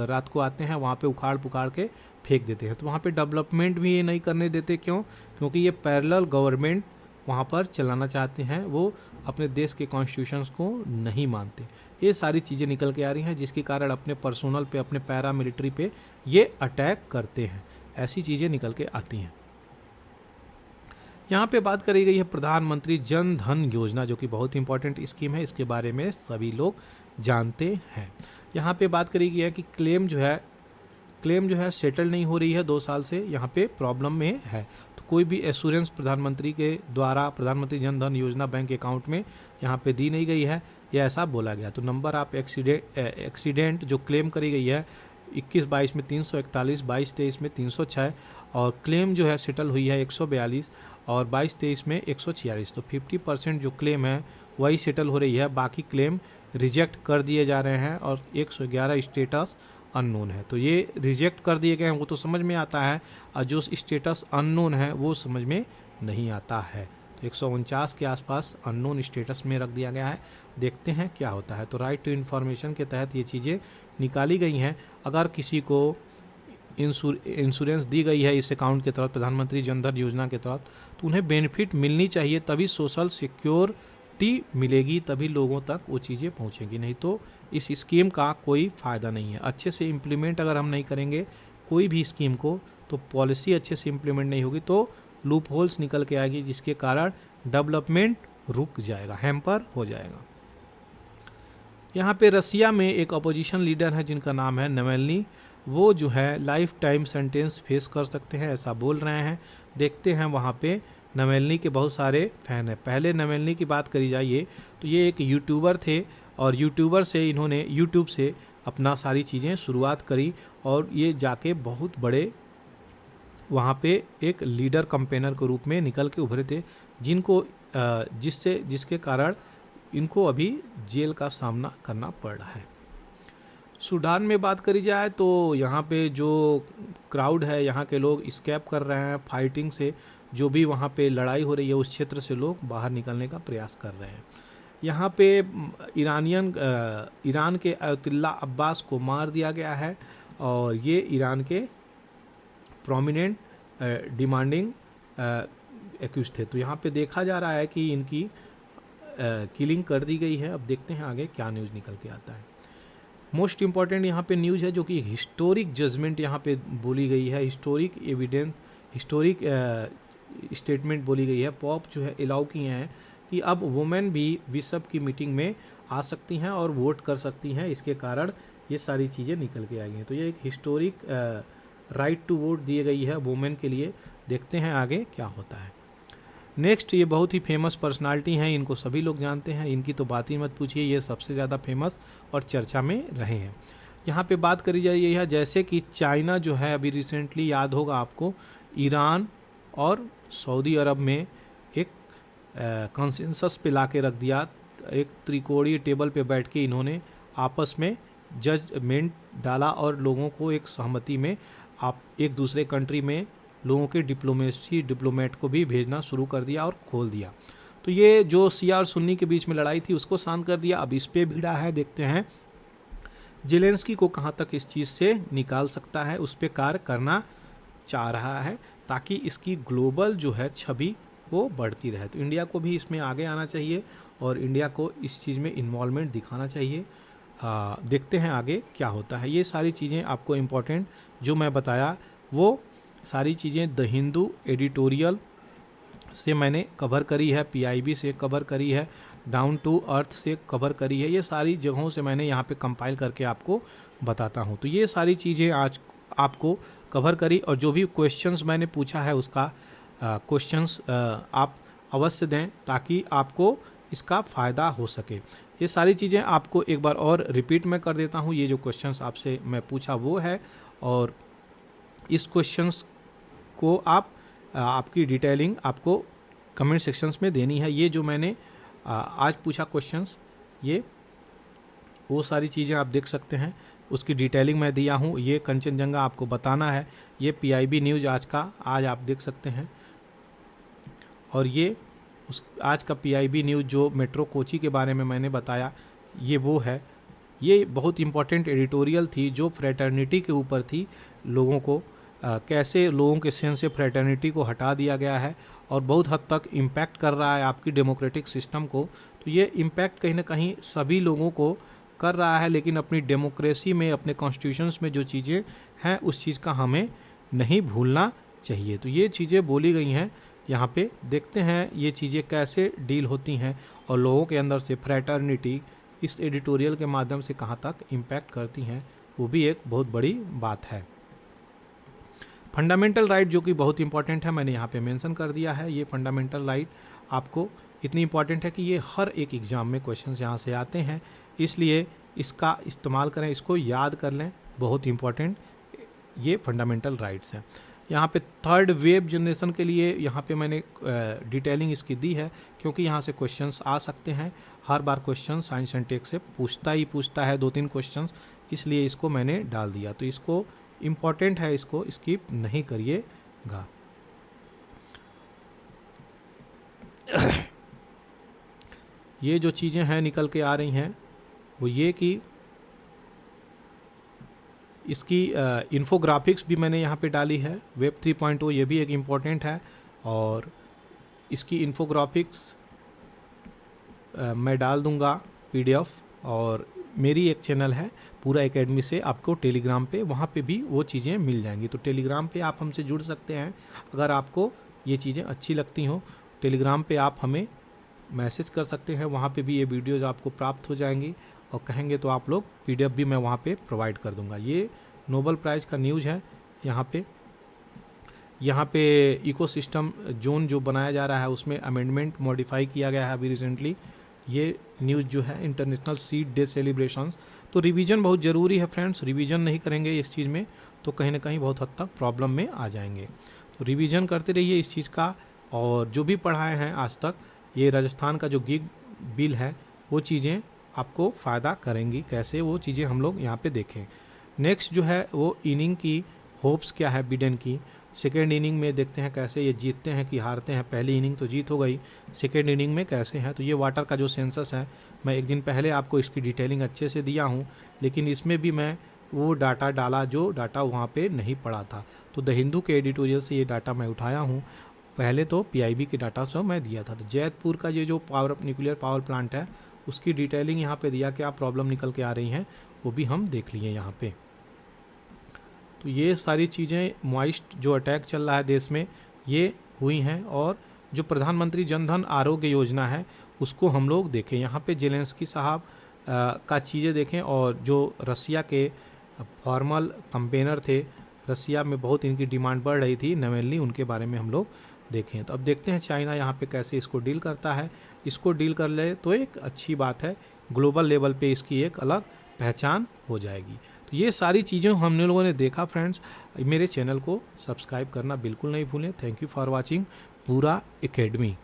रात को आते हैं वहाँ पे उखाड़ पुखाड़ के फेंक देते हैं। तो वहाँ पे डेवलपमेंट भी ये नहीं करने देते। क्यों? क्योंकि ये पैरेलल गवर्नमेंट वहाँ पर चलाना चाहते हैं, वो अपने देश के कॉन्स्टिट्यूशंस को नहीं मानते। ये सारी चीज़ें निकल के आ रही हैं जिसके कारण अपने पर्सनल पे, अपने पैरामिलिट्री पे ये अटैक करते हैं। ऐसी चीज़ें निकल के आती हैं। यहाँ पे बात करी गई है प्रधानमंत्री जन धन योजना, जो कि बहुत इंपॉर्टेंट स्कीम है, इसके बारे में सभी लोग जानते हैं। यहाँ पे बात करी गई है कि क्लेम जो है क्लेम जो है सेटल नहीं हो रही है 2 साल से, यहाँ पे प्रॉब्लम में है, तो कोई भी एश्योरेंस प्रधानमंत्री के द्वारा प्रधानमंत्री जन धन योजना बैंक अकाउंट में यहाँ पे दी नहीं गई है, या ऐसा बोला गया। तो नंबर आप एक्सीडेंट जो क्लेम करी गई है 21-22 में 341, 22-23 में 306, और क्लेम जो है सेटल हुई है 142, और 22-23 में 146। तो 50% जो क्लेम है वही सेटल हो रही है, बाकी क्लेम रिजेक्ट कर दिए जा रहे हैं, और 111 स्टेटस अननोन है। तो ये रिजेक्ट कर दिए गए हैं वो तो समझ में आता है, और जो स्टेटस अननोन है वो समझ में नहीं आता है। तो 149 के आसपास अननोन स्टेटस में रख दिया गया है, देखते हैं क्या होता है। तो राइट टू इन्फॉर्मेशन के तहत ये चीज़ें निकाली गई हैं। अगर किसी को इंश्योरेंस दी गई है इस अकाउंट के तहत, प्रधानमंत्री जन धन योजना के तहत, तो उन्हें बेनिफिट मिलनी चाहिए, तभी सोशल सिक्योरिटी मिलेगी, तभी लोगों तक वो चीज़ें पहुंचेंगी, नहीं तो इस स्कीम का कोई फ़ायदा नहीं है। अच्छे से इम्प्लीमेंट अगर हम नहीं करेंगे कोई भी स्कीम को, तो पॉलिसी अच्छे से इम्प्लीमेंट नहीं होगी तो लूप होल्स निकल के आएगी, जिसके कारण डेवलपमेंट रुक जाएगा, हैम्पर हो जाएगा। यहाँ पे रसिया में एक अपोजिशन लीडर है जिनका नाम है नवेल्नी, वो जो है लाइफ टाइम सेंटेंस फेस कर सकते हैं, ऐसा बोल रहे हैं। देखते हैं, वहाँ पे नवेल्नी के बहुत सारे फ़ैन हैं। पहले नवेल्नी की बात करी जाइए तो ये एक यूट्यूबर थे, और यूट्यूबर से इन्होंने यूट्यूब से अपना सारी चीज़ें शुरुआत करी, और ये जाके बहुत बड़े वहाँ पे एक लीडर कंपेनर के रूप में निकल के उभरे थे, जिनको जिसके कारण इनको अभी जेल का सामना करना पड़ रहा है। सूडान में बात करी जाए तो यहाँ पे जो क्राउड है, यहाँ के लोग स्केप कर रहे हैं फाइटिंग से, जो भी वहाँ पे लड़ाई हो रही है उस क्षेत्र से लोग बाहर निकलने का प्रयास कर रहे हैं। यहाँ पे ईरान के अयतुल्ला अब्बास को मार दिया गया है, और ये ईरान के प्रोमिनेंट डिमांडिंग एक्यूज थे। तो यहाँ पे देखा जा रहा है कि इनकी किलिंग कर दी गई है। अब देखते हैं आगे क्या न्यूज़ निकल के आता है। मोस्ट इम्पॉर्टेंट यहाँ पे न्यूज़ है जो कि हिस्टोरिक जजमेंट यहाँ पे बोली गई है, हिस्टोरिक एविडेंस, हिस्टोरिक स्टेटमेंट बोली गई है। पॉप जो है अलाउ किए हैं कि अब वुमेन भी बिशप की मीटिंग में आ सकती हैं और वोट कर सकती हैं, इसके कारण ये सारी चीज़ें निकल के आ गई हैं। तो ये एक हिस्टोरिक राइट टू वोट दी गई है वुमेन के लिए। देखते हैं आगे क्या होता है। नेक्स्ट, ये बहुत ही फेमस पर्सनालिटी हैं, इनको सभी लोग जानते हैं, इनकी तो बात ही मत पूछिए, ये सबसे ज़्यादा फेमस और चर्चा में रहे हैं। यहाँ पे बात करी जाए यह, जैसे कि चाइना जो है अभी रिसेंटली याद होगा आपको, ईरान और सऊदी अरब में एक कंसेंसस पे ला के रख दिया, एक त्रिकोणीय टेबल पे बैठ के इन्होंने आपस में जजमेंट डाला और लोगों को एक सहमति में आप एक दूसरे कंट्री में लोगों के डिप्लोमेट को भी भेजना शुरू कर दिया और खोल दिया। तो ये जो शिया और सुन्नी के बीच में लड़ाई थी उसको शांत कर दिया। अब इस पे भिड़ा है, देखते हैं जेलेंस्की को कहाँ तक इस चीज़ से निकाल सकता है, उस पर कार्य करना चाह रहा है ताकि इसकी ग्लोबल जो है छवि वो बढ़ती रहे। तो इंडिया को भी इसमें आगे आना चाहिए और इंडिया को इस चीज़ में इन्वॉल्वमेंट दिखाना चाहिए। देखते हैं आगे क्या होता है। ये सारी चीज़ें आपको इम्पोर्टेंट जो मैं बताया वो सारी चीज़ें द हिंदू एडिटोरियल से मैंने कवर करी है, PIB से कवर करी है, डाउन टू अर्थ से कवर करी है, ये सारी जगहों से मैंने यहाँ पे कंपाइल करके आपको बताता हूँ। तो ये सारी चीज़ें आज आपको कवर करी, और जो भी क्वेश्चंस मैंने पूछा है उसका क्वेश्चंस आप अवश्य दें ताकि आपको इसका फ़ायदा हो सके। ये सारी चीज़ें आपको एक बार और रिपीट में कर देता हूँ। ये जो क्वेश्चंस आपसे मैं पूछा वो है, और इस क्वेश्चंस को आपकी डिटेलिंग आपको कमेंट सेक्शंस में देनी है। ये जो मैंने आज पूछा क्वेश्चंस, ये वो सारी चीज़ें आप देख सकते हैं, उसकी डिटेलिंग मैं दिया हूँ। ये कंचनजंगा आपको बताना है, ये PIB न्यूज़ आज आप देख सकते हैं, और ये आज का PIB न्यूज़ जो मेट्रो कोची के बारे में मैंने बताया ये वो है। ये बहुत इम्पोर्टेंट एडिटोरियल थी जो फ्रेटर्निटी के ऊपर थी, लोगों को कैसे लोगों के सेंस से फ्रेटर्निटी को हटा दिया गया है और बहुत हद तक इम्पैक्ट कर रहा है आपकी डेमोक्रेटिक सिस्टम को। तो ये इम्पैक्ट कहीं ना कहीं सभी लोगों को कर रहा है, लेकिन अपनी डेमोक्रेसी में, अपने कॉन्स्टिट्यूशंस में जो चीज़ें हैं उस चीज़ का हमें नहीं भूलना चाहिए। तो ये चीज़ें बोली गई हैं यहाँ पे। देखते हैं ये चीज़ें कैसे डील होती हैं और लोगों के अंदर से फ्रेटर्निटी इस एडिटोरियल के माध्यम से कहाँ तक इम्पैक्ट करती हैं, वो भी एक बहुत बड़ी बात है। फंडामेंटल राइट जो कि बहुत इंपॉर्टेंट है, मैंने यहाँ पे मेंशन कर दिया है। ये फंडामेंटल राइट आपको इतनी इंपॉर्टेंट है कि ये हर एक एग्ज़ाम में क्वेश्चन यहाँ से आते हैं, इसलिए इसका इस्तेमाल करें, इसको याद कर लें, बहुत इंपॉर्टेंट ये फंडामेंटल राइट्स हैं। यहाँ पे थर्ड वेव जनरेशन के लिए यहाँ पे मैंने डिटेलिंग इसकी दी है, क्योंकि यहाँ से क्वेश्चंस आ सकते हैं। हर बार क्वेश्चन साइंस एंड टेक से पूछता है 2-3 क्वेश्चंस, इसलिए इसको मैंने डाल दिया। तो इसको इम्पॉर्टेंट है, इसको स्किप नहीं करिएगा। ये जो चीज़ें हैं निकल के आ रही हैं वो ये कि इसकी इन्फोग्राफिक्स भी मैंने यहाँ पे डाली है। वेब 3.0 ये भी एक इम्पॉर्टेंट है, और इसकी इन्फोग्राफिक्स मैं डाल दूँगा PDF। और मेरी एक चैनल है पूरा एकेडमी से, आपको टेलीग्राम पे, वहाँ पे भी वो चीज़ें मिल जाएंगी। तो टेलीग्राम पे आप हमसे जुड़ सकते हैं। अगर आपको ये चीज़ें अच्छी लगती हो, टेलीग्राम पे आप हमें मैसेज कर सकते हैं, वहाँ पे भी ये वीडियोज़ आपको प्राप्त हो जाएंगी, और कहेंगे तो आप लोग PDF भी मैं वहाँ पे प्रोवाइड कर दूँगा। ये नोबेल प्राइज़ का न्यूज़ है। यहाँ पे इकोसिस्टम जोन जो बनाया जा रहा है उसमें अमेंडमेंट मॉडिफाई किया गया है अभी रिसेंटली। ये न्यूज़ जो है इंटरनेशनल सीड डे सेलिब्रेशंस। तो रिवीजन बहुत ज़रूरी है फ्रेंड्स, रिवीजन नहीं करेंगे इस चीज़ में तो कहीं ना कहीं बहुत हद तक प्रॉब्लम में आ जाएंगे। तो रिवीजन करते रहिए इस चीज़ का, और जो भी पढ़ाए हैं आज तक, ये राजस्थान का जो गिग बिल है वो चीज़ें आपको फ़ायदा करेंगी। कैसे वो चीज़ें हम लोग यहाँ पे देखें। नेक्स्ट जो है वो इनिंग की होप्स क्या है बिडेन की। सेकेंड इनिंग में देखते हैं कैसे ये जीतते हैं कि हारते हैं। पहली इनिंग तो जीत हो गई, सेकेंड इनिंग में कैसे हैं। तो ये वाटर का जो सेंसस है, मैं एक दिन पहले आपको इसकी डिटेलिंग अच्छे से दिया हूँ, लेकिन इसमें भी मैं वो डाटा डाला जो डाटा वहाँ पे नहीं पड़ा था। तो द हिंदू के एडिटोरियल से ये डाटा मैं उठाया हूँ। पहले तो PIB के डाटा से मैं दिया था। तो जैतपुर का ये जो न्यूक्लियर पावर प्लांट है उसकी डिटेलिंग यहाँ पे दिया, क्या प्रॉब्लम निकल के आ रही हैं वो भी हम देख लिए यहाँ पे। तो ये सारी चीज़ें, मॉइस्ट जो अटैक चल रहा है देश में, ये हुई हैं। और जो प्रधानमंत्री जनधन आरोग्य योजना है उसको हम लोग देखें। यहाँ पे जेलेंस्की साहब का चीज़ें देखें, और जो रसिया के फॉर्मल कंपेनर थे, रसिया में बहुत इनकी डिमांड बढ़ रही थी नवेलनी, उनके बारे में हम लोग देखें। तो अब देखते हैं चाइना यहाँ पे कैसे इसको डील करता है। इसको डील कर ले तो एक अच्छी बात है, ग्लोबल लेवल पे इसकी एक अलग पहचान हो जाएगी। तो ये सारी चीज़ें हमने लोगों ने देखा फ्रेंड्स। मेरे चैनल को सब्सक्राइब करना बिल्कुल नहीं भूलें। थैंक यू फॉर वाचिंग पूरा एकेडमी।